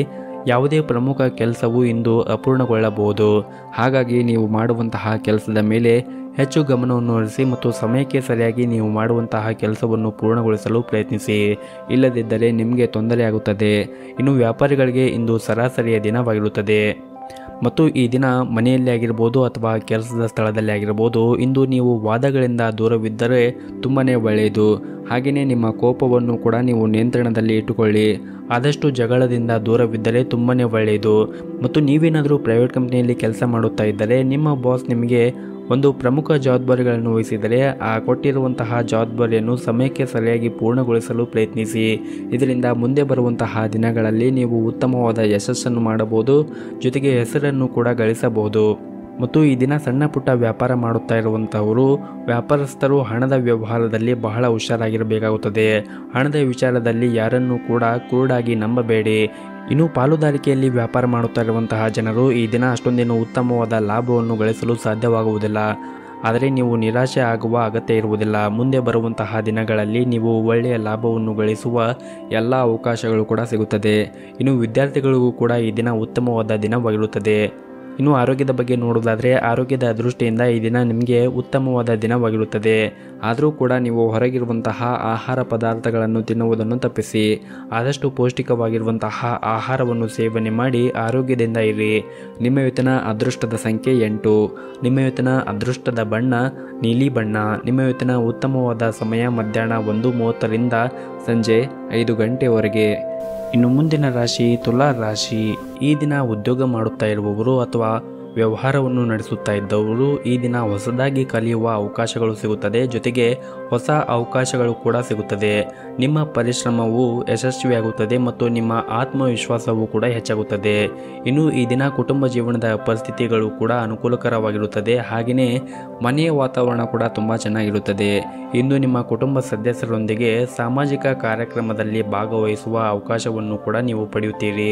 ಯಾವುದೇ ಪ್ರಮುಖ ಕೆಲಸವು ಇಂದು ಅಪೂರ್ಣಗೊಳ್ಳಬಹುದು. ಹಾಗಾಗಿ ನೀವು ಮಾಡುವಂತಹ ಕೆಲಸದ ಮೇಲೆ ಹೆಚ್ಚು ಗಮನವನ್ನು ಹರಿಸಿ ಮತ್ತು ಸಮಯಕ್ಕೆ ಸರಿಯಾಗಿ ನೀವು ಮಾಡುವಂತಹ ಕೆಲಸವನ್ನು ಪೂರ್ಣಗೊಳಿಸಲು ಪ್ರಯತ್ನಿಸಿ. ಇಲ್ಲದಿದ್ದರೆ ನಿಮಗೆ ತೊಂದರೆಯಾಗುತ್ತದೆ. ಇನ್ನು ವ್ಯಾಪಾರಿಗಳಿಗೆ ಇಂದು ಸರಾಸರಿಯ ದಿನವಾಗಿರುತ್ತದೆ ಮತ್ತು ಈ ದಿನ ಮನೆಯಲ್ಲಿ ಆಗಿರ್ಬೋದು ಅಥವಾ ಕೆಲಸದ ಸ್ಥಳದಲ್ಲಿ ಆಗಿರ್ಬೋದು ಇಂದು ನೀವು ವಾದಗಳಿಂದ ದೂರವಿದ್ದರೆ ತುಂಬಾ ಒಳ್ಳೆಯದು. ಹಾಗೆಯೇ ನಿಮ್ಮ ಕೋಪವನ್ನು ಕೂಡ ನೀವು ನಿಯಂತ್ರಣದಲ್ಲಿ ಇಟ್ಟುಕೊಳ್ಳಿ. ಆದಷ್ಟು ಜಗಳದಿಂದ ದೂರವಿದ್ದರೆ ತುಂಬಾ ಒಳ್ಳೆಯದು. ಮತ್ತು ನೀವೇನಾದರೂ ಪ್ರೈವೇಟ್ ಕಂಪ್ನಿಯಲ್ಲಿ ಕೆಲಸ ಮಾಡುತ್ತಾ ಇದ್ದರೆ ನಿಮ್ಮ ಬಾಸ್ ನಿಮಗೆ ಒಂದು ಪ್ರಮುಖ ಜವಾಬ್ದಾರಿಗಳನ್ನು ವಹಿಸಿದರೆ ಆ ಕೊಟ್ಟಿರುವಂತಹ ಜವಾಬ್ದಾರಿಯನ್ನು ಸಮಯಕ್ಕೆ ಸರಿಯಾಗಿ ಪೂರ್ಣಗೊಳಿಸಲು ಪ್ರಯತ್ನಿಸಿ. ಇದರಿಂದ ಮುಂದೆ ಬರುವಂತಹ ದಿನಗಳಲ್ಲಿ ನೀವು ಉತ್ತಮವಾದ ಯಶಸ್ಸನ್ನು ಮಾಡಬಹುದು, ಜೊತೆಗೆ ಹೆಸರನ್ನು ಕೂಡ ಗಳಿಸಬಹುದು. ಮತ್ತು ಈ ದಿನ ಸಣ್ಣ ಪುಟ್ಟ ವ್ಯಾಪಾರ ಮಾಡುತ್ತಾ ಇರುವಂಥವರು ವ್ಯಾಪಾರಸ್ಥರು ಹಣದ ವ್ಯವಹಾರದಲ್ಲಿ ಬಹಳ ಹುಷಾರಾಗಿರಬೇಕಾಗುತ್ತದೆ. ಹಣದ ವಿಚಾರದಲ್ಲಿ ಯಾರನ್ನೂ ಕೂಡ ಕುರುಡಾಗಿ ನಂಬಬೇಡಿ. ಇನ್ನು ಪಾಲುದಾರಿಕೆಯಲ್ಲಿ ವ್ಯಾಪಾರ ಮಾಡುತ್ತಾ ಇರುವಂತಹ ಜನರು ಈ ದಿನ ಅಷ್ಟೊಂದೇನು ಉತ್ತಮವಾದ ಲಾಭವನ್ನು ಗಳಿಸಲು ಸಾಧ್ಯವಾಗುವುದಿಲ್ಲ. ಆದರೆ ನೀವು ನಿರಾಶೆ ಆಗುವ ಅಗತ್ಯ ಇರುವುದಿಲ್ಲ. ಮುಂದೆ ಬರುವಂತಹ ದಿನಗಳಲ್ಲಿ ನೀವು ಒಳ್ಳೆಯ ಲಾಭವನ್ನು ಗಳಿಸುವ ಎಲ್ಲ ಅವಕಾಶಗಳು ಕೂಡ ಸಿಗುತ್ತದೆ. ಇನ್ನು ವಿದ್ಯಾರ್ಥಿಗಳಿಗೂ ಕೂಡ ಈ ದಿನ ಉತ್ತಮವಾದ ದಿನವಾಗಿರುತ್ತದೆ. ಇನ್ನು ಆರೋಗ್ಯದ ಬಗ್ಗೆ ನೋಡೋದಾದರೆ ಆರೋಗ್ಯದ ದೃಷ್ಟಿಯಿಂದ ಈ ದಿನ ನಿಮಗೆ ಉತ್ತಮವಾದ ದಿನವಾಗಿರುತ್ತದೆ. ಆದರೂ ಕೂಡ ನೀವು ಹೊರಗಿರುವಂತಹ ಆಹಾರ ಪದಾರ್ಥಗಳನ್ನು ತಿನ್ನುವುದನ್ನು ತಪ್ಪಿಸಿ. ಆದಷ್ಟು ಪೌಷ್ಟಿಕವಾಗಿರುವಂತಹ ಆಹಾರವನ್ನು ಸೇವನೆ ಮಾಡಿ ಆರೋಗ್ಯದಿಂದ ಇರಿ. ನಿಮ್ಮ ಇವತ್ತಿನ ಅದೃಷ್ಟದ ಸಂಖ್ಯೆ 8. ನಿಮ್ಮ ಇವತ್ತಿನ ಅದೃಷ್ಟದ ಬಣ್ಣ ನೀಲಿ ಬಣ್ಣ. ನಿಮ್ಮ ಇವತ್ತಿನ ಉತ್ತಮವಾದ ಸಮಯ ಮಧ್ಯಾಹ್ನ 1:30ರಿಂದ ಸಂಜೆ 5 ಗಂಟೆವರೆಗೆ. ಇನ್ನು ಮುಂದಿನ ರಾಶಿ ತುಲಾ ರಾಶಿ. ಈ ದಿನ ಉದ್ಯೋಗ ಮಾಡುತ್ತಾ ಇರುವವರು ಅಥವಾ ವ್ಯವಹಾರವನ್ನು ನಡೆಸುತ್ತಾ ಇದ್ದವರು ಈ ದಿನ ಹೊಸದಾಗಿ ಕಲಿಯುವ ಅವಕಾಶಗಳು ಸಿಗುತ್ತದೆ. ಜೊತೆಗೆ ಹೊಸ ಅವಕಾಶಗಳು ಕೂಡ ಸಿಗುತ್ತದೆ. ನಿಮ್ಮ ಪರಿಶ್ರಮವು ಯಶಸ್ವಿಯಾಗುತ್ತದೆ ಮತ್ತು ನಿಮ್ಮ ಆತ್ಮವಿಶ್ವಾಸವೂ ಕೂಡ ಹೆಚ್ಚಾಗುತ್ತದೆ. ಇನ್ನು ಈ ದಿನ ಕುಟುಂಬ ಜೀವನದ ಪರಿಸ್ಥಿತಿಗಳು ಕೂಡ ಅನುಕೂಲಕರವಾಗಿರುತ್ತದೆ. ಹಾಗೆಯೇ ಮನೆಯ ವಾತಾವರಣ ಕೂಡ ತುಂಬ ಚೆನ್ನಾಗಿರುತ್ತದೆ. ಇಂದು ನಿಮ್ಮ ಕುಟುಂಬ ಸದಸ್ಯರೊಂದಿಗೆ ಸಾಮಾಜಿಕ ಕಾರ್ಯಕ್ರಮದಲ್ಲಿ ಭಾಗವಹಿಸುವ ಅವಕಾಶವನ್ನು ಕೂಡ ನೀವು ಪಡೆಯುತ್ತೀರಿ.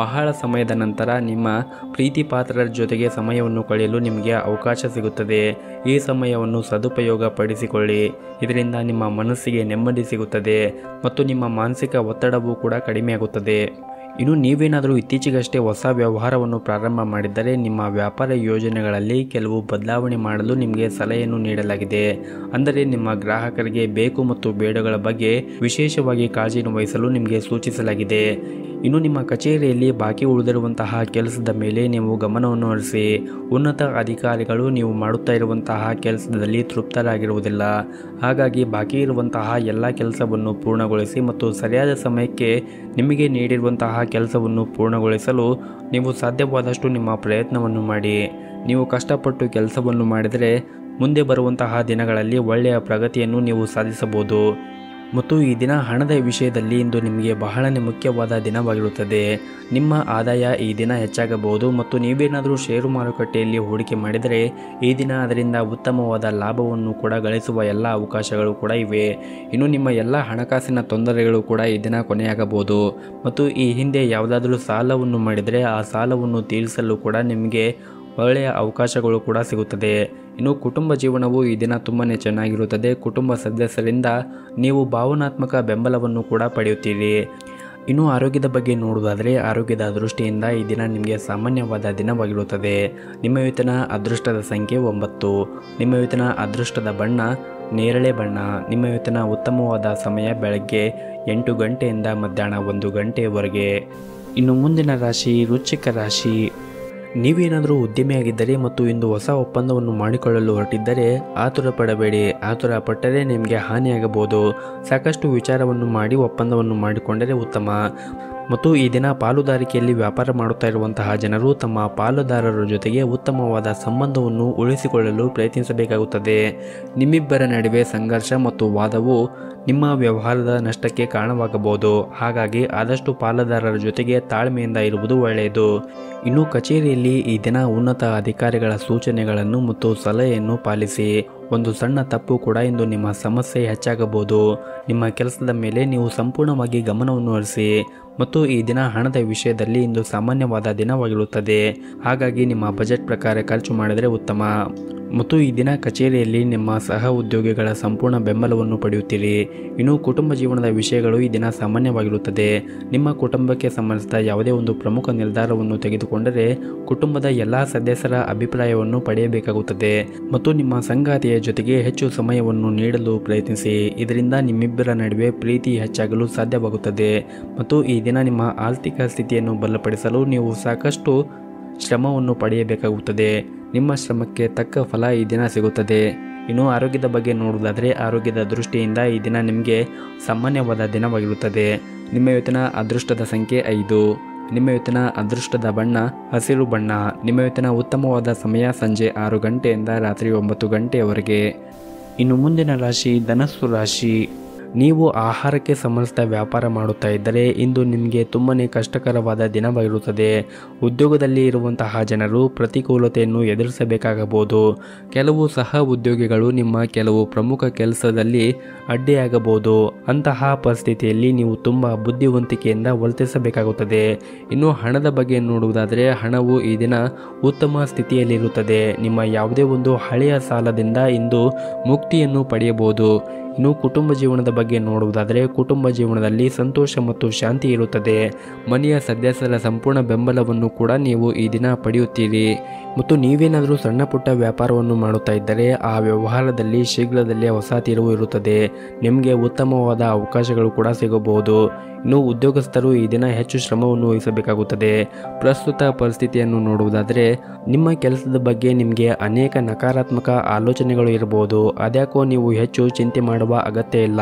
ಬಹಳ ಸಮಯದ ನಂತರ ನಿಮ್ಮ ಪ್ರೀತಿ ಪಾತ್ರರ ಜೊತೆಗೆ ಸಮಯವನ್ನು ಕಳೆಯಲು ನಿಮಗೆ ಅವಕಾಶ ಸಿಗುತ್ತದೆ. ಈ ಸಮಯವನ್ನು ಸದುಪಯೋಗ ಪಡಿಸಿಕೊಳ್ಳಿ. ಇದರಿಂದ ನಿಮ್ಮ ಮನಸ್ಸಿಗೆ ನೆಮ್ಮದಿ ಸಿಗುತ್ತದೆ ಮತ್ತು ನಿಮ್ಮ ಮಾನಸಿಕ ಒತ್ತಡವೂ ಕೂಡ ಕಡಿಮೆಯಾಗುತ್ತದೆ. ಇನ್ನು ನೀವೇನಾದರೂ ಇತ್ತೀಚೆಗಷ್ಟೇ ಹೊಸ ವ್ಯವಹಾರವನ್ನು ಪ್ರಾರಂಭ ಮಾಡಿದ್ದರೆ ನಿಮ್ಮ ವ್ಯಾಪಾರ ಯೋಜನೆಗಳಲ್ಲಿ ಕೆಲವು ಬದಲಾವಣೆ ಮಾಡಲು ನಿಮಗೆ ಸಲಹೆಯನ್ನು ನೀಡಲಾಗಿದೆ. ಅಂದರೆ ನಿಮ್ಮ ಗ್ರಾಹಕರಿಗೆ ಬೇಕು ಮತ್ತು ಬೇಡಗಳ ಬಗ್ಗೆ ವಿಶೇಷವಾಗಿ ಕಾಳಜಿಯನ್ನು ವಹಿಸಲು ನಿಮಗೆ ಸೂಚಿಸಲಾಗಿದೆ. ಇನ್ನು ನಿಮ್ಮ ಕಚೇರಿಯಲ್ಲಿ ಬಾಕಿ ಉಳಿದಿರುವಂತಹ ಕೆಲಸದ ಮೇಲೆ ನೀವು ಗಮನವನ್ನು ಹರಿಸಿ. ಉನ್ನತ ಅಧಿಕಾರಿಗಳು ನೀವು ಮಾಡುತ್ತಾ ಇರುವಂತಹ ಕೆಲಸದಲ್ಲಿ ತೃಪ್ತರಾಗಿರುವುದಿಲ್ಲ. ಹಾಗಾಗಿ ಬಾಕಿ ಇರುವಂತಹ ಎಲ್ಲ ಕೆಲಸವನ್ನು ಪೂರ್ಣಗೊಳಿಸಿ ಮತ್ತು ಸರಿಯಾದ ಸಮಯಕ್ಕೆ ನಿಮಗೆ ನೀಡಿರುವಂತಹ ಕೆಲಸವನ್ನು ಪೂರ್ಣಗೊಳಿಸಲು ನೀವು ಸಾಧ್ಯವಾದಷ್ಟು ನಿಮ್ಮ ಪ್ರಯತ್ನವನ್ನು ಮಾಡಿ. ನೀವು ಕಷ್ಟಪಟ್ಟು ಕೆಲಸವನ್ನು ಮಾಡಿದರೆ ಮುಂದೆ ಬರುವಂತಹ ದಿನಗಳಲ್ಲಿ ಒಳ್ಳೆಯ ಪ್ರಗತಿಯನ್ನು ನೀವು ಸಾಧಿಸಬಹುದು. ಮತ್ತು ಈ ದಿನ ಹಣದ ವಿಷಯದಲ್ಲಿ ಇಂದು ನಿಮಗೆ ಬಹಳನೇ ಮುಖ್ಯವಾದ ದಿನವಾಗಿರುತ್ತದೆ. ನಿಮ್ಮ ಆದಾಯ ಈ ದಿನ ಹೆಚ್ಚಾಗಬಹುದು ಮತ್ತು ನೀವೇನಾದರೂ ಷೇರು ಮಾರುಕಟ್ಟೆಯಲ್ಲಿ ಹೂಡಿಕೆ ಮಾಡಿದರೆ ಈ ದಿನ ಅದರಿಂದ ಉತ್ತಮವಾದ ಲಾಭವನ್ನು ಕೂಡ ಗಳಿಸುವ ಎಲ್ಲ ಅವಕಾಶಗಳು ಕೂಡ ಇವೆ. ಇನ್ನು ನಿಮ್ಮ ಎಲ್ಲ ಹಣಕಾಸಿನ ತೊಂದರೆಗಳು ಕೂಡ ಈ ದಿನ ಕೊನೆಯಾಗಬಹುದು ಮತ್ತು ಈ ಹಿಂದೆ ಯಾವುದಾದ್ರೂ ಸಾಲವನ್ನು ಮಾಡಿದರೆ ಆ ಸಾಲವನ್ನು ತೀರಿಸಲು ಕೂಡ ನಿಮಗೆ ಒಳ್ಳೆಯ ಅವಕಾಶಗಳು ಕೂಡ ಸಿಗುತ್ತದೆ. ಇನ್ನು ಕುಟುಂಬ ಜೀವನವು ಈ ದಿನ ತುಂಬಾ ಚೆನ್ನಾಗಿರುತ್ತದೆ. ಕುಟುಂಬ ಸದಸ್ಯರಿಂದ ನೀವು ಭಾವನಾತ್ಮಕ ಬೆಂಬಲವನ್ನು ಕೂಡ ಪಡೆಯುತ್ತೀರಿ. ಇನ್ನು ಆರೋಗ್ಯದ ಬಗ್ಗೆ ನೋಡುವುದಾದರೆ ಆರೋಗ್ಯದ ದೃಷ್ಟಿಯಿಂದ ಈ ದಿನ ನಿಮಗೆ ಸಾಮಾನ್ಯವಾದ ದಿನವಾಗಿರುತ್ತದೆ. ನಿಮ್ಮ ಇವತ್ತಿನ ಅದೃಷ್ಟದ ಸಂಖ್ಯೆ 9. ನಿಮ್ಮ ಇವತ್ತಿನ ಅದೃಷ್ಟದ ಬಣ್ಣ ನೇರಳೆ ಬಣ್ಣ. ನಿಮ್ಮ ಇವತ್ತಿನ ಉತ್ತಮವಾದ ಸಮಯ ಬೆಳಗ್ಗೆ 8 ಗಂಟೆಯಿಂದ ಮಧ್ಯಾಹ್ನ 1 ಗಂಟೆಯವರೆಗೆ. ಇನ್ನು ಮುಂದಿನ ರಾಶಿ ವೃಶ್ಚಿಕ ರಾಶಿ. ನೀವೇನಾದರೂ ಉದ್ಯಮಿಯಾಗಿದ್ದರೆ ಮತ್ತು ಇಂದು ಹೊಸ ಒಪ್ಪಂದವನ್ನು ಮಾಡಿಕೊಳ್ಳಲು ಹೊರಟಿದ್ದರೆ ಆತುರ ಪಡಬೇಡಿ. ಆತುರ ಪಟ್ಟರೆ ನಿಮಗೆ ಹಾನಿಯಾಗಬಹುದು. ಸಾಕಷ್ಟು ವಿಚಾರವನ್ನು ಮಾಡಿ ಒಪ್ಪಂದವನ್ನು ಮಾಡಿಕೊಂಡರೆ ಉತ್ತಮ. ಮತ್ತು ಈ ದಿನ ಪಾಲುದಾರಿಕೆಯಲ್ಲಿ ವ್ಯಾಪಾರ ಮಾಡುತ್ತಾ ಇರುವಂತಹ ಜನರು ತಮ್ಮ ಪಾಲುದಾರರ ಜೊತೆಗೆ ಉತ್ತಮವಾದ ಸಂಬಂಧವನ್ನು ಉಳಿಸಿಕೊಳ್ಳಲು ಪ್ರಯತ್ನಿಸಬೇಕಾಗುತ್ತದೆ. ನಿಮ್ಮಿಬ್ಬರ ನಡುವೆ ಸಂಘರ್ಷ ಮತ್ತು ವಾದವು ನಿಮ್ಮ ವ್ಯವಹಾರದ ನಷ್ಟಕ್ಕೆ ಕಾರಣವಾಗಬಹುದು. ಹಾಗಾಗಿ ಆದಷ್ಟು ಪಾಲುದಾರರ ಜೊತೆಗೆ ತಾಳ್ಮೆಯಿಂದ ಇರುವುದು ಒಳ್ಳೆಯದು. ಇನ್ನು ಕಚೇರಿಯಲ್ಲಿ ಈ ದಿನ ಉನ್ನತ ಅಧಿಕಾರಿಗಳ ಸೂಚನೆಗಳನ್ನು ಮತ್ತು ಸಲಹೆಯನ್ನು ಪಾಲಿಸಿ. ಒಂದು ಸಣ್ಣ ತಪ್ಪು ಕೂಡ ಇಂದು ನಿಮ್ಮ ಸಮಸ್ಯೆ ಹೆಚ್ಚಾಗಬಹುದು. ನಿಮ್ಮ ಕೆಲಸದ ಮೇಲೆ ನೀವು ಸಂಪೂರ್ಣವಾಗಿ ಗಮನವನ್ನು ಹರಿಸಿ. ಮತ್ತು ಈ ದಿನ ಹಣದ ವಿಷಯದಲ್ಲಿ ಇಂದು ಸಾಮಾನ್ಯವಾದ ದಿನವಾಗಿರುತ್ತದೆ. ಹಾಗಾಗಿ ನಿಮ್ಮ ಬಜೆಟ್ ಪ್ರಕಾರ ಖರ್ಚು ಮಾಡಿದರೆ ಉತ್ತಮ. ಮತ್ತು ಈ ದಿನ ಕಚೇರಿಯಲ್ಲಿ ನಿಮ್ಮ ಸಹ ಉದ್ಯೋಗಿಗಳ ಸಂಪೂರ್ಣ ಬೆಂಬಲವನ್ನು ಪಡೆಯುತ್ತೀರಿ. ಇನ್ನು ಕುಟುಂಬ ಜೀವನದ ವಿಷಯಗಳು ಈ ದಿನ ಸಾಮಾನ್ಯವಾಗಿರುತ್ತದೆ. ನಿಮ್ಮ ಕುಟುಂಬಕ್ಕೆ ಸಂಬಂಧಿಸಿದ ಯಾವುದೇ ಒಂದು ಪ್ರಮುಖ ನಿರ್ಧಾರವನ್ನು ತೆಗೆದುಕೊಂಡರೆ ಕುಟುಂಬದ ಎಲ್ಲ ಸದಸ್ಯರ ಅಭಿಪ್ರಾಯವನ್ನು ಪಡೆಯಬೇಕಾಗುತ್ತದೆ. ಮತ್ತು ನಿಮ್ಮ ಸಂಗಾತಿಯ ಜೊತೆಗೆ ಹೆಚ್ಚು ಸಮಯವನ್ನು ನೀಡಲು ಪ್ರಯತ್ನಿಸಿ. ಇದರಿಂದ ನಿಮ್ಮಿಬ್ಬರ ನಡುವೆ ಪ್ರೀತಿ ಹೆಚ್ಚಾಗಲು ಸಾಧ್ಯವಾಗುತ್ತದೆ. ಮತ್ತು ಈ ದಿನ ನಿಮ್ಮ ಆರ್ಥಿಕ ಸ್ಥಿತಿಯನ್ನು ಬಲಪಡಿಸಲು ನೀವು ಸಾಕಷ್ಟು ಶ್ರಮವನ್ನು ಪಡೆಯಬೇಕಾಗುತ್ತದೆ. ನಿಮ್ಮ ಶ್ರಮಕ್ಕೆ ತಕ್ಕ ಫಲ ಈ ದಿನ ಸಿಗುತ್ತದೆ. ಇನ್ನು ಆರೋಗ್ಯದ ಬಗ್ಗೆ ನೋಡುವುದಾದರೆ ಆರೋಗ್ಯದ ದೃಷ್ಟಿಯಿಂದ ಈ ದಿನ ನಿಮಗೆ ಸಾಮಾನ್ಯವಾದ ದಿನವಾಗಿರುತ್ತದೆ. ನಿಮ್ಮ ಇವತ್ತಿನ ಅದೃಷ್ಟದ ಸಂಖ್ಯೆ 5. ನಿಮ್ಮ ಇವತ್ತಿನ ಅದೃಷ್ಟದ ಬಣ್ಣ ಹಸಿರು ಬಣ್ಣ. ನಿಮ್ಮ ಇವತ್ತಿನ ಉತ್ತಮವಾದ ಸಮಯ ಸಂಜೆ 6 ಗಂಟೆಯಿಂದ ರಾತ್ರಿ 9 ಗಂಟೆಯವರೆಗೆ. ಇನ್ನು ಮುಂದಿನ ರಾಶಿ ಧನಸ್ಸು ರಾಶಿ. ನೀವು ಆಹಾರಕ್ಕೆ ಸಂಬಂಧಿಸಿದ ವ್ಯಾಪಾರ ಮಾಡುತ್ತಾ ಇದ್ದರೆ ಇಂದು ನಿಮಗೆ ತುಂಬಾ ಕಷ್ಟಕರವಾದ ದಿನವಾಗಿರುತ್ತದೆ. ಉದ್ಯೋಗದಲ್ಲಿ ಇರುವಂತಹ ಜನರು ಪ್ರತಿಕೂಲತೆಯನ್ನು ಎದುರಿಸಬೇಕಾಗಬಹುದು. ಕೆಲವು ಸಹ ಉದ್ಯೋಗಿಗಳು ನಿಮ್ಮ ಕೆಲವು ಪ್ರಮುಖ ಕೆಲಸದಲ್ಲಿ ಅಡ್ಡಿಯಾಗಬಹುದು. ಅಂತಹ ಪರಿಸ್ಥಿತಿಯಲ್ಲಿ ನೀವು ತುಂಬ ಬುದ್ಧಿವಂತಿಕೆಯಿಂದ ವರ್ತಿಸಬೇಕಾಗುತ್ತದೆ. ಇನ್ನು ಹಣದ ಬಗ್ಗೆ ನೋಡುವುದಾದರೆ ಹಣವು ಈ ದಿನ ಉತ್ತಮ ಸ್ಥಿತಿಯಲ್ಲಿರುತ್ತದೆ. ನಿಮ್ಮ ಯಾವುದೇ ಒಂದು ಹಳೆಯ ಸಾಲದಿಂದ ಇಂದು ಮುಕ್ತಿಯನ್ನು ಪಡೆಯಬಹುದು. ಇನ್ನು ಕುಟುಂಬ ಜೀವನದ ಬಗ್ಗೆ ನೋಡುವುದಾದರೆ ಕುಟುಂಬ ಜೀವನದಲ್ಲಿ ಸಂತೋಷ ಮತ್ತು ಶಾಂತಿ ಇರುತ್ತದೆ. ಮನೆಯ ಸದಸ್ಯರ ಸಂಪೂರ್ಣ ಬೆಂಬಲವನ್ನು ಕೂಡ ನೀವು ಈ ದಿನ ಪಡೆಯುತ್ತೀರಿ. ಮತ್ತು ನೀವೇನಾದರೂ ಸಣ್ಣ ಪುಟ್ಟ ವ್ಯಾಪಾರವನ್ನು ಮಾಡುತ್ತಾ ಇದ್ದರೆ ಆ ವ್ಯವಹಾರದಲ್ಲಿ ಶೀಘ್ರದಲ್ಲೇ ಹೊಸ ತಿರುವು ಇರುತ್ತದೆ. ನಿಮಗೆ ಉತ್ತಮವಾದ ಅವಕಾಶಗಳು ಕೂಡ ಸಿಗಬಹುದು. ಇನ್ನು ಉದ್ಯೋಗಸ್ಥರು ಈ ದಿನ ಹೆಚ್ಚು ಶ್ರಮವನ್ನು ವಹಿಸಬೇಕಾಗುತ್ತದೆ. ಪ್ರಸ್ತುತ ಪರಿಸ್ಥಿತಿಯನ್ನು ನೋಡುವುದಾದರೆ ನಿಮ್ಮ ಕೆಲಸದ ಬಗ್ಗೆ ನಿಮಗೆ ಅನೇಕ ನಕಾರಾತ್ಮಕ ಆಲೋಚನೆಗಳು ಇರಬಹುದು. ಅದ್ಯಾಕೋ ನೀವು ಹೆಚ್ಚು ಚಿಂತೆ ಮಾಡುವ ಅಗತ್ಯ ಇಲ್ಲ.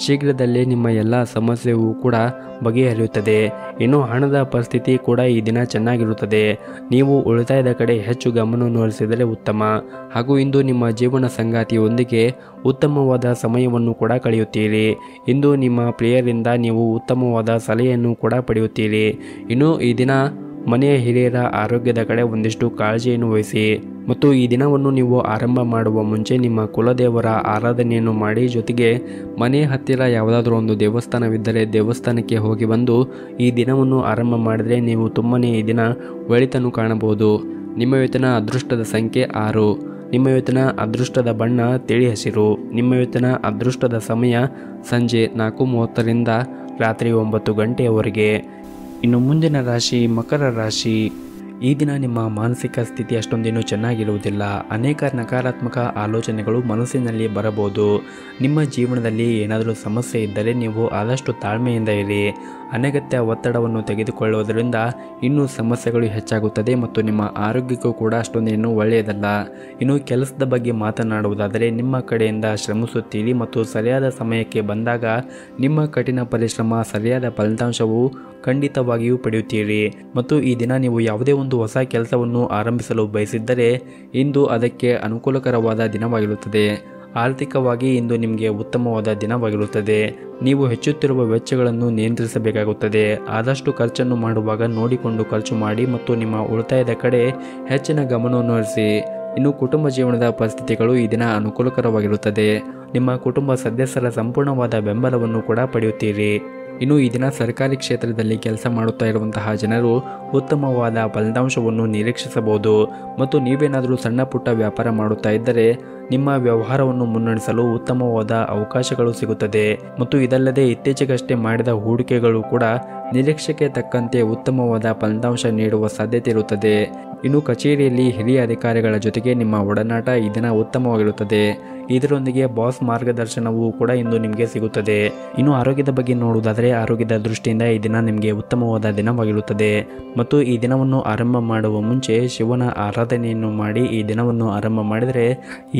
ಶೀಘ್ರದಲ್ಲೇ ನಿಮ್ಮ ಎಲ್ಲ ಸಮಸ್ಯೆಯೂ ಕೂಡ ಬಗೆಹರಿಯುತ್ತದೆ. ಇನ್ನು ಹಣದ ಪರಿಸ್ಥಿತಿ ಕೂಡ ಈ ದಿನ ಚೆನ್ನಾಗಿರುತ್ತದೆ. ನೀವು ಉಳಿತಾಯದ ಕಡೆ ಹೆಚ್ಚು ಗಮನವನ್ನು ಹರಿಸಿದರೆ ಉತ್ತಮ. ಹಾಗೂ ಇಂದು ನಿಮ್ಮ ಜೀವನ ಸಂಗಾತಿಯೊಂದಿಗೆ ಉತ್ತಮವಾದ ಸಮಯವನ್ನು ಕೂಡ ಕಳೆಯುತ್ತೀರಿ. ಇಂದು ನಿಮ್ಮ ಪ್ರಿಯರಿಂದ ನೀವು ಉತ್ತಮವಾದ ಸಲಹೆಯನ್ನು ಕೂಡ ಪಡೆಯುತ್ತೀರಿ. ಇನ್ನು ಈ ದಿನ ಮನೆಯ ಹಿರಿಯರ ಆರೋಗ್ಯದ ಕಡೆ ಒಂದಿಷ್ಟು ಕಾಳಜಿಯನ್ನು ವಹಿಸಿ. ಮತ್ತು ಈ ದಿನವನ್ನು ನೀವು ಆರಂಭ ಮಾಡುವ ಮುಂಚೆ ನಿಮ್ಮ ಕುಲದೇವರ ಆರಾಧನೆಯನ್ನು ಮಾಡಿ, ಜೊತೆಗೆ ಮನೆ ಹತ್ತಿರ ಯಾವುದಾದ್ರೂ ಒಂದು ದೇವಸ್ಥಾನವಿದ್ದರೆ ದೇವಸ್ಥಾನಕ್ಕೆ ಹೋಗಿ ಬಂದು ಈ ದಿನವನ್ನು ಆರಂಭ ಮಾಡಿದರೆ ನೀವು ತುಂಬನೇ ಈ ದಿನ ಒಳಿತನ್ನು ಕಾಣಬಹುದು. ನಿಮ್ಮ ಇವತ್ತಿನ ಅದೃಷ್ಟದ ಸಂಖ್ಯೆ 6. ನಿಮ್ಮ ಇವತ್ತಿನ ಅದೃಷ್ಟದ ಬಣ್ಣ ತಿಳಿ ಹಸಿರು. ನಿಮ್ಮ ಇವತ್ತಿನ ಅದೃಷ್ಟದ ಸಮಯ ಸಂಜೆ 4:30ರಿಂದ ರಾತ್ರಿ 9 ಗಂಟೆಯವರೆಗೆ. ಇನ್ನು ಮುಂದಿನ ರಾಶಿ ಮಕರ ರಾಶಿ. ಈ ದಿನ ನಿಮ್ಮ ಮಾನಸಿಕ ಸ್ಥಿತಿ ಅಷ್ಟೊಂದೇನು ಚೆನ್ನಾಗಿರುವುದಿಲ್ಲ. ಅನೇಕ ನಕಾರಾತ್ಮಕ ಆಲೋಚನೆಗಳು ಮನಸ್ಸಿನಲ್ಲಿ ಬರಬಹುದು. ನಿಮ್ಮ ಜೀವನದಲ್ಲಿ ಏನಾದರೂ ಸಮಸ್ಯೆ ಇದ್ದರೆ ನೀವು ಆದಷ್ಟು ತಾಳ್ಮೆಯಿಂದ ಇರಿ. ಅನಗತ್ಯ ಒತ್ತಡವನ್ನು ತೆಗೆದುಕೊಳ್ಳುವುದರಿಂದ ಇನ್ನೂ ಸಮಸ್ಯೆಗಳು ಹೆಚ್ಚಾಗುತ್ತದೆ ಮತ್ತು ನಿಮ್ಮ ಆರೋಗ್ಯಕ್ಕೂ ಕೂಡ ಅಷ್ಟೊಂದೇನು ಒಳ್ಳೆಯದಲ್ಲ. ಇನ್ನು ಕೆಲಸದ ಬಗ್ಗೆ ಮಾತನಾಡುವುದಾದರೆ ನಿಮ್ಮ ಕಡೆಯಿಂದ ಶ್ರಮಿಸುತ್ತೀರಿ ಮತ್ತು ಸರಿಯಾದ ಸಮಯಕ್ಕೆ ಬಂದಾಗ ನಿಮ್ಮ ಕಠಿಣ ಪರಿಶ್ರಮ ಸರಿಯಾದ ಫಲಿತಾಂಶವು ಖಂಡಿತವಾಗಿಯೂ ಪಡೆಯುತ್ತೀರಿ. ಮತ್ತು ಈ ದಿನ ನೀವು ಯಾವುದೇ ಒಂದು ಹೊಸ ಕೆಲಸವನ್ನು ಆರಂಭಿಸಲು ಬಯಸಿದ್ದರೆ ಇಂದು ಅದಕ್ಕೆ ಅನುಕೂಲಕರವಾದ ದಿನವಾಗಿರುತ್ತದೆ. ಆರ್ಥಿಕವಾಗಿ ಇಂದು ನಿಮಗೆ ಉತ್ತಮವಾದ ದಿನವಾಗಿರುತ್ತದೆ. ನೀವು ಹೆಚ್ಚುತ್ತಿರುವ ವೆಚ್ಚಗಳನ್ನು ನಿಯಂತ್ರಿಸಬೇಕಾಗುತ್ತದೆ. ಆದಷ್ಟು ಖರ್ಚನ್ನು ಮಾಡುವಾಗ ನೋಡಿಕೊಂಡು ಖರ್ಚು ಮಾಡಿ ಮತ್ತು ನಿಮ್ಮ ಉಳಿತಾಯದ ಕಡೆ ಹೆಚ್ಚಿನ ಗಮನವನ್ನು ಹರಿಸಿ. ಇನ್ನು ಕುಟುಂಬ ಜೀವನದ ಪರಿಸ್ಥಿತಿಗಳು ಈ ದಿನ ಅನುಕೂಲಕರವಾಗಿರುತ್ತದೆ. ನಿಮ್ಮ ಕುಟುಂಬ ಸದಸ್ಯರ ಸಂಪೂರ್ಣವಾದ ಬೆಂಬಲವನ್ನು ಕೂಡ ಪಡೆಯುತ್ತೀರಿ. ಇನ್ನು ಈ ದಿನ ಸರ್ಕಾರಿ ಕ್ಷೇತ್ರದಲ್ಲಿ ಕೆಲಸ ಮಾಡುತ್ತಾ ಇರುವಂತಹ ಜನರು ಉತ್ತಮವಾದ ಫಲಿತಾಂಶವನ್ನು ನಿರೀಕ್ಷಿಸಬಹುದು. ಮತ್ತು ನೀವೇನಾದರೂ ಸಣ್ಣ ಪುಟ್ಟ ವ್ಯಾಪಾರ ಮಾಡುತ್ತಾ ಇದ್ದರೆ ನಿಮ್ಮ ವ್ಯವಹಾರವನ್ನು ಮುನ್ನಡೆಸಲು ಉತ್ತಮವಾದ ಅವಕಾಶಗಳು ಸಿಗುತ್ತದೆ. ಮತ್ತು ಇದಲ್ಲದೆ ಇತ್ತೀಚೆಗಷ್ಟೇ ಮಾಡಿದ ಹೂಡಿಕೆಗಳು ಕೂಡ ನಿರೀಕ್ಷೆಗೆ ತಕ್ಕಂತೆ ಉತ್ತಮವಾದ ಫಲಿತಾಂಶ ನೀಡುವ ಸಾಧ್ಯತೆ ಇರುತ್ತದೆ. ಇನ್ನು ಕಚೇರಿಯಲ್ಲಿ ಹಿರಿಯ ಅಧಿಕಾರಿಗಳ ಜೊತೆಗೆ ನಿಮ್ಮ ಒಡನಾಟ ಈ ದಿನ ಉತ್ತಮವಾಗಿರುತ್ತದೆ. ಇದರೊಂದಿಗೆ ಬಾಸ್ ಮಾರ್ಗದರ್ಶನವೂ ಕೂಡ ಇಂದು ನಿಮಗೆ ಸಿಗುತ್ತದೆ. ಇನ್ನು ಆರೋಗ್ಯದ ಬಗ್ಗೆ ನೋಡುವುದಾದರೆ ಆರೋಗ್ಯದ ದೃಷ್ಟಿಯಿಂದ ಈ ದಿನ ನಿಮಗೆ ಉತ್ತಮವಾದ ದಿನವಾಗಿರುತ್ತದೆ ಮತ್ತು ಈ ದಿನವನ್ನು ಆರಂಭ ಮಾಡುವ ಮುಂಚೆ ಶಿವನ ಆರಾಧನೆಯನ್ನು ಮಾಡಿ ಈ ದಿನವನ್ನು ಆರಂಭ ಮಾಡಿದರೆ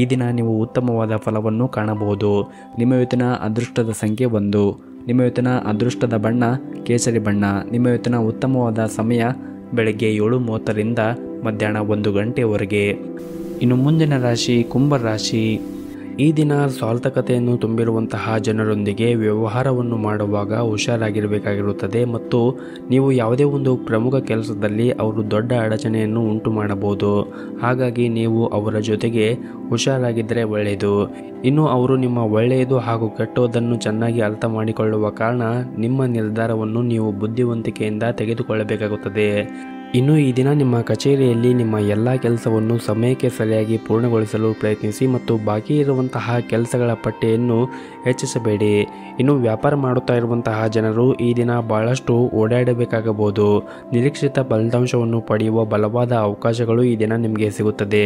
ಈ ದಿನ ನೀವು ಉತ್ತಮವಾದ ಫಲವನ್ನು ಕಾಣಬಹುದು. ನಿಮ್ಮ ಇವತ್ತಿನ ಅದೃಷ್ಟದ ಸಂಖ್ಯೆ 1. ನಿಮ್ಮ ಇವತ್ತಿನ ಅದೃಷ್ಟದ ಬಣ್ಣ ಕೇಸರಿ ಬಣ್ಣ. ನಿಮ್ಮ ಇವತ್ತಿನ ಉತ್ತಮವಾದ ಸಮಯ ಬೆಳಗ್ಗೆ 7:30ರಿಂದ ಮಧ್ಯಾಹ್ನ 1 ಗಂಟೆವರೆಗೆ. ಇನ್ನು ಮುಂದಿನ ರಾಶಿ ಕುಂಭ ರಾಶಿ. ಈ ದಿನ ಸ್ವಾರ್ಥಕತೆಯನ್ನು ತುಂಬಿರುವಂತಹ ಜನರೊಂದಿಗೆ ವ್ಯವಹಾರವನ್ನು ಮಾಡುವಾಗ ಹುಷಾರಾಗಿರಬೇಕಾಗಿರುತ್ತದೆ ಮತ್ತು ನೀವು ಯಾವುದೇ ಒಂದು ಪ್ರಮುಖ ಕೆಲಸದಲ್ಲಿ ಅವರು ದೊಡ್ಡ ಅಡಚಣೆಯನ್ನು ಉಂಟು ಮಾಡಬಹುದು. ಹಾಗಾಗಿ ನೀವು ಅವರ ಜೊತೆಗೆ ಹುಷಾರಾಗಿದ್ದರೆ ಒಳ್ಳೆಯದು. ಇನ್ನು ಅವರು ನಿಮ್ಮ ಒಳ್ಳೆಯದು ಹಾಗೂ ಕೆಟ್ಟೋದನ್ನು ಚೆನ್ನಾಗಿ ಅರ್ಥ ಮಾಡಿಕೊಳ್ಳುವ ಕಾರಣ ನಿಮ್ಮ ನಿರ್ಧಾರವನ್ನು ನೀವು ಬುದ್ಧಿವಂತಿಕೆಯಿಂದ ತೆಗೆದುಕೊಳ್ಳಬೇಕಾಗುತ್ತದೆ. ಇನ್ನು ಈ ದಿನ ನಿಮ್ಮ ಕಚೇರಿಯಲ್ಲಿ ನಿಮ್ಮ ಎಲ್ಲ ಕೆಲಸವನ್ನು ಸಮಯಕ್ಕೆ ಸರಿಯಾಗಿ ಪೂರ್ಣಗೊಳಿಸಲು ಪ್ರಯತ್ನಿಸಿ ಮತ್ತು ಬಾಕಿ ಇರುವಂತಹ ಕೆಲಸಗಳ ಪಟ್ಟಿಯನ್ನು ಹೆಚ್ಚಿಸಬೇಡಿ. ಇನ್ನು ವ್ಯಾಪಾರ ಮಾಡುತ್ತಾ ಇರುವಂತಹ ಜನರು ಈ ದಿನ ಬಹಳಷ್ಟು ಓಡಾಡಬೇಕಾಗಬಹುದು. ನಿರೀಕ್ಷಿತ ಫಲಿತಾಂಶವನ್ನು ಪಡೆಯುವ ಬಲವಾದ ಅವಕಾಶಗಳು ಈ ದಿನ ನಿಮಗೆ ಸಿಗುತ್ತದೆ.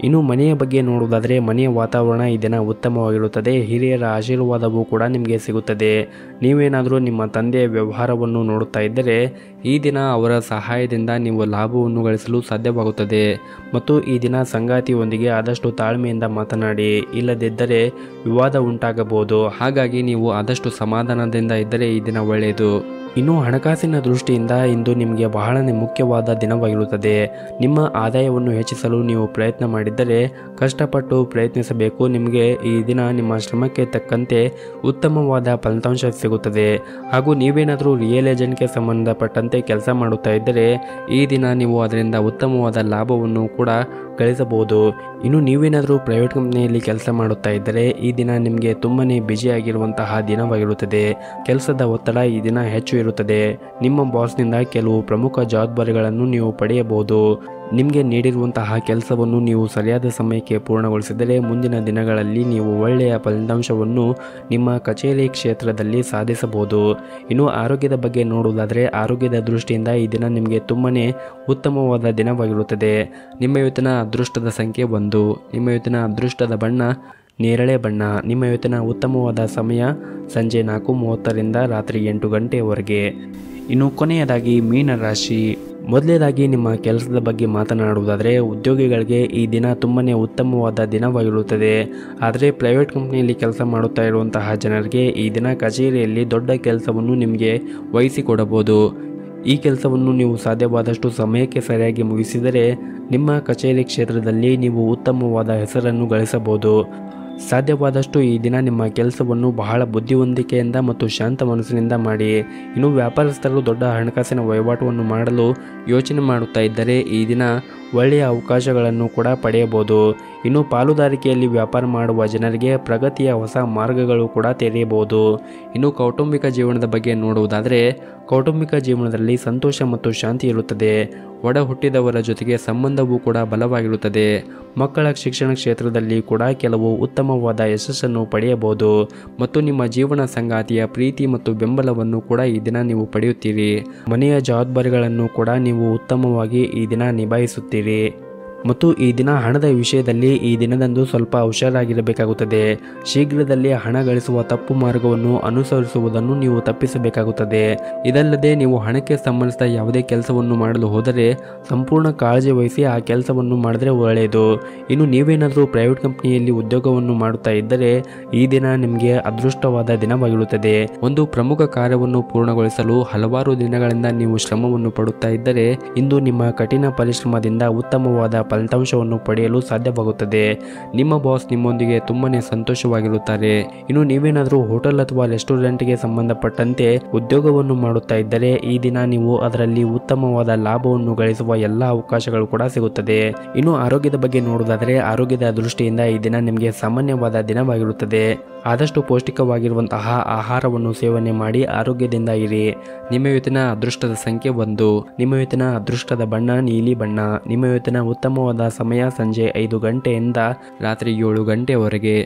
ಇನ್ನು ಮನೆಯ ಬಗ್ಗೆ ನೋಡುವುದಾದರೆ ಮನೆಯ ವಾತಾವರಣ ಈ ದಿನ ಉತ್ತಮವಾಗಿರುತ್ತದೆ. ಹಿರಿಯರ ಆಶೀರ್ವಾದವೂ ಕೂಡ ನಿಮಗೆ ಸಿಗುತ್ತದೆ. ನೀವೇನಾದರೂ ನಿಮ್ಮ ತಂದೆಯ ವ್ಯವಹಾರವನ್ನು ನೋಡುತ್ತಾ ಇದ್ದರೆ ಈ ದಿನ ಅವರ ಸಹಾಯದಿಂದ ನೀವು ಲಾಭವನ್ನು ಗಳಿಸಲು ಸಾಧ್ಯವಾಗುತ್ತದೆ ಮತ್ತು ಈ ದಿನ ಸಂಗಾತಿಯೊಂದಿಗೆ ಆದಷ್ಟು ತಾಳ್ಮೆಯಿಂದ ಮಾತನಾಡಿ, ಇಲ್ಲದಿದ್ದರೆ ವಿವಾದ ಉಂಟಾಗಬಹುದು. ಹಾಗಾಗಿ ನೀವು ಆದಷ್ಟು ಸಮಾಧಾನದಿಂದ ಇದ್ದರೆ ಈ ದಿನ ಒಳ್ಳೆಯದು. ಇನ್ನು ಹಣಕಾಸಿನ ದೃಷ್ಟಿಯಿಂದ ಇಂದು ನಿಮಗೆ ಬಹಳನೇ ಮುಖ್ಯವಾದ ದಿನವಾಗಿರುತ್ತದೆ. ನಿಮ್ಮ ಆದಾಯವನ್ನು ಹೆಚ್ಚಿಸಲು ನೀವು ಪ್ರಯತ್ನ ಮಾಡಿದ್ದರೆ ಕಷ್ಟಪಟ್ಟು ಪ್ರಯತ್ನಿಸಬೇಕು. ನಿಮಗೆ ಈ ದಿನ ನಿಮ್ಮ ಶ್ರಮಕ್ಕೆ ತಕ್ಕಂತೆ ಉತ್ತಮವಾದ ಫಲಿತಾಂಶ ಸಿಗುತ್ತದೆ. ಹಾಗೂ ನೀವೇನಾದರೂ ರಿಯಲ್ ಏಜೆಂಟ್ಗೆ ಸಂಬಂಧಪಟ್ಟಂತೆ ಕೆಲಸ ಮಾಡುತ್ತಾ ಇದ್ದರೆ ಈ ದಿನ ನೀವು ಅದರಿಂದ ಉತ್ತಮವಾದ ಲಾಭವನ್ನು ಕೂಡ ಗಳಿಸಬಹುದು. ಇನ್ನು ನೀವೇನಾದರೂ ಪ್ರೈವೇಟ್ ಕಂಪ್ನಿಯಲ್ಲಿ ಕೆಲಸ ಮಾಡುತ್ತಾ ಇದ್ದರೆ ಈ ದಿನ ನಿಮಗೆ ತುಂಬಾ ಬ್ಯುಸಿಯಾಗಿರುವಂತಹ ದಿನವಾಗಿರುತ್ತದೆ. ಕೆಲಸದ ಒತ್ತಡ ಈ ದಿನ ಹೆಚ್ಚು ಇರುತ್ತದೆ. ನಿಮ್ಮ ಬಾಸ್ನಿಂದ ಕೆಲವು ಪ್ರಮುಖ ಜವಾಬ್ದಾರಿಗಳನ್ನು ನೀವು ಪಡೆಯಬಹುದು. ನಿಮಗೆ ನೀಡಿರುವಂತಹ ಕೆಲಸವನ್ನು ನೀವು ಸರಿಯಾದ ಸಮಯಕ್ಕೆ ಪೂರ್ಣಗೊಳಿಸಿದರೆ ಮುಂದಿನ ದಿನಗಳಲ್ಲಿ ನೀವು ಒಳ್ಳೆಯ ಫಲಿತಾಂಶವನ್ನು ನಿಮ್ಮ ಕಚೇರಿ ಕ್ಷೇತ್ರದಲ್ಲಿ ಸಾಧಿಸಬಹುದು. ಇನ್ನು ಆರೋಗ್ಯದ ಬಗ್ಗೆ ನೋಡುವುದಾದರೆ ಆರೋಗ್ಯದ ದೃಷ್ಟಿಯಿಂದ ಈ ದಿನ ನಿಮಗೆ ತುಂಬಾ ಉತ್ತಮವಾದ ದಿನವಾಗಿರುತ್ತದೆ. ನಿಮ್ಮ ಇವತ್ತಿನ ಅದೃಷ್ಟದ ಸಂಖ್ಯೆ 1. ನಿಮ್ಮ ಇವತ್ತಿನ ಅದೃಷ್ಟದ ಬಣ್ಣ ನೇರಳೆ ಬಣ್ಣ. ನಿಮ್ಮ ಇವತ್ತಿನ ಉತ್ತಮವಾದ ಸಮಯ ಸಂಜೆ 4:30ರಿಂದ ರಾತ್ರಿ 8 ಗಂಟೆಯವರೆಗೆ. ಇನ್ನು ಕೊನೆಯದಾಗಿ ಮೀನರಾಶಿ. ಮೊದಲನೇದಾಗಿ ನಿಮ್ಮ ಕೆಲಸದ ಬಗ್ಗೆ ಮಾತನಾಡುವುದಾದರೆ ಉದ್ಯೋಗಿಗಳಿಗೆ ಈ ದಿನ ತುಂಬಾ ಉತ್ತಮವಾದ ದಿನವಾಗಿರುತ್ತದೆ. ಆದರೆ ಪ್ರೈವೇಟ್ ಕಂಪ್ನಿಯಲ್ಲಿ ಕೆಲಸ ಮಾಡುತ್ತಾ ಇರುವಂತಹ ಜನರಿಗೆ ಈ ದಿನ ಕಚೇರಿಯಲ್ಲಿ ದೊಡ್ಡ ಕೆಲಸವನ್ನು ನಿಮಗೆ ವಹಿಸಿಕೊಡಬಹುದು. ಈ ಕೆಲಸವನ್ನು ನೀವು ಸಾಧ್ಯವಾದಷ್ಟು ಸಮಯಕ್ಕೆ ಸರಿಯಾಗಿ ಮುಗಿಸಿದರೆ ನಿಮ್ಮ ಕಚೇರಿ ಕ್ಷೇತ್ರದಲ್ಲಿ ನೀವು ಉತ್ತಮವಾದ ಹೆಸರನ್ನು ಗಳಿಸಬಹುದು. ಸಾಧ್ಯವಾದಷ್ಟು ಈ ದಿನ ನಿಮ್ಮ ಕೆಲಸವನ್ನು ಬಹಳ ಬುದ್ಧಿವಂತಿಕೆಯಿಂದ ಮತ್ತು ಶಾಂತ ಮನಸ್ಸಿನಿಂದ ಮಾಡಿ. ಇನ್ನು ವ್ಯಾಪಾರಸ್ಥರು ದೊಡ್ಡ ಹಣಕಾಸಿನ ವಹಿವಾಟವನ್ನು ಮಾಡಲು ಯೋಚನೆ ಮಾಡುತ್ತಾ ಇದ್ದರೆ ಈ ದಿನ ಒಳ್ಳೆಯ ಅವಕಾಶಗಳನ್ನು ಕೂಡ ಪಡೆಯಬಹುದು. ಇನ್ನು ಪಾಲುದಾರಿಕೆಯಲ್ಲಿ ವ್ಯಾಪಾರ ಮಾಡುವ ಜನರಿಗೆ ಪ್ರಗತಿಯ ಹೊಸ ಮಾರ್ಗಗಳು ಕೂಡ ತೆರೆಯಬಹುದು. ಇನ್ನು ಕೌಟುಂಬಿಕ ಜೀವನದ ಬಗ್ಗೆ ನೋಡುವುದಾದರೆ ಕೌಟುಂಬಿಕ ಜೀವನದಲ್ಲಿ ಸಂತೋಷ ಮತ್ತು ಶಾಂತಿ ಇರುತ್ತದೆ. ಒಡ ಹುಟ್ಟಿದವರ ಜೊತೆಗೆ ಸಂಬಂಧವೂ ಕೂಡ ಬಲವಾಗಿರುತ್ತದೆ. ಮಕ್ಕಳ ಶಿಕ್ಷಣ ಕ್ಷೇತ್ರದಲ್ಲಿ ಕೂಡ ಕೆಲವು ಉತ್ತಮವಾದ ಯಶಸ್ಸನ್ನು ಪಡೆಯಬಹುದು ಮತ್ತು ನಿಮ್ಮ ಜೀವನ ಸಂಗಾತಿಯ ಪ್ರೀತಿ ಮತ್ತು ಬೆಂಬಲವನ್ನು ಕೂಡ ಈ ದಿನ ನೀವು ಪಡೆಯುತ್ತೀರಿ. ಮನೆಯ ಜವಾಬ್ದಾರಿಗಳನ್ನು ಕೂಡ ನೀವು ಉತ್ತಮವಾಗಿ ಈ ದಿನ ನಿಭಾಯಿಸುತ್ತೀರಿ. ಮತ್ತು ಈ ದಿನ ಹಣದ ವಿಷಯದಲ್ಲಿ ಈ ದಿನದಂದು ಸ್ವಲ್ಪ ಹುಷಾರಾಗಿರಬೇಕಾಗುತ್ತದೆ. ಶೀಘ್ರದಲ್ಲೇ ಹಣ ಗಳಿಸುವ ತಪ್ಪು ಮಾರ್ಗವನ್ನು ಅನುಸರಿಸುವುದನ್ನು ನೀವು ತಪ್ಪಿಸಬೇಕಾಗುತ್ತದೆ. ಇದಲ್ಲದೆ ನೀವು ಹಣಕ್ಕೆ ಸಂಬಂಧಿಸಿದ ಯಾವುದೇ ಕೆಲಸವನ್ನು ಮಾಡಲು ಹೋದರೆ ಸಂಪೂರ್ಣ ಕಾಳಜಿ ವಹಿಸಿ ಆ ಕೆಲಸವನ್ನು ಮಾಡಿದ್ರೆ ಒಳ್ಳೆಯದು. ಇನ್ನು ನೀವೇನಾದರೂ ಪ್ರೈವೇಟ್ ಕಂಪ್ನಿಯಲ್ಲಿ ಉದ್ಯೋಗವನ್ನು ಮಾಡುತ್ತಾ ಇದ್ದರೆ ಈ ದಿನ ನಿಮಗೆ ಅದೃಷ್ಟವಾದ ದಿನವಾಗಿರುತ್ತದೆ. ಒಂದು ಪ್ರಮುಖ ಕಾರ್ಯವನ್ನು ಪೂರ್ಣಗೊಳಿಸಲು ಹಲವಾರು ದಿನಗಳಿಂದ ನೀವು ಶ್ರಮವನ್ನು ಪಡುತ್ತಾ ಇದ್ದರೆ ಇಂದು ನಿಮ್ಮ ಕಠಿಣ ಪರಿಶ್ರಮದಿಂದ ಉತ್ತಮವಾದ ಫಲಿತಾಂಶವನ್ನು ಪಡೆಯಲು ಸಾಧ್ಯವಾಗುತ್ತದೆ. ನಿಮ್ಮ ಬಾಸ್ ನಿಮ್ಮೊಂದಿಗೆ ತುಂಬಾನೇ ಸಂತೋಷವಾಗಿರುತ್ತಾರೆ. ಇನ್ನು ನೀವೇನಾದರೂ ಹೋಟೆಲ್ ಅಥವಾ ರೆಸ್ಟೋರೆಂಟ್ಗೆ ಸಂಬಂಧಪಟ್ಟಂತೆ ಉದ್ಯೋಗವನ್ನು ಮಾಡುತ್ತಾ ಇದ್ದರೆ ಈ ದಿನ ನೀವು ಅದರಲ್ಲಿ ಉತ್ತಮವಾದ ಲಾಭವನ್ನು ಗಳಿಸುವ ಎಲ್ಲ ಅವಕಾಶಗಳು ಕೂಡ ಸಿಗುತ್ತದೆ. ಇನ್ನು ಆರೋಗ್ಯದ ಬಗ್ಗೆ ನೋಡುವುದಾದರೆ ಆರೋಗ್ಯದ ದೃಷ್ಟಿಯಿಂದ ಈ ದಿನ ನಿಮಗೆ ಸಾಮಾನ್ಯವಾದ ದಿನವಾಗಿರುತ್ತದೆ. ಆದಷ್ಟು ಪೌಷ್ಟಿಕವಾಗಿರುವಂತಹ ಆಹಾರವನ್ನು ಸೇವನೆ ಮಾಡಿ ಆರೋಗ್ಯದಿಂದ ಇರಿ. ನಿಮ್ಮ ಇವತ್ತಿನ ಅದೃಷ್ಟದ ಸಂಖ್ಯೆ 1. ನಿಮ್ಮ ಇವತ್ತಿನ ಅದೃಷ್ಟದ ಬಣ್ಣ ನೀಲಿ ಬಣ್ಣ. ನಿಮ್ಮ ಇವತ್ತಿನ ಉತ್ತಮವಾದ ಸಮಯ ಸಂಜೆ 5 ಗಂಟೆಯಿಂದ ರಾತ್ರಿ 7 ಗಂಟೆವರೆಗೆ.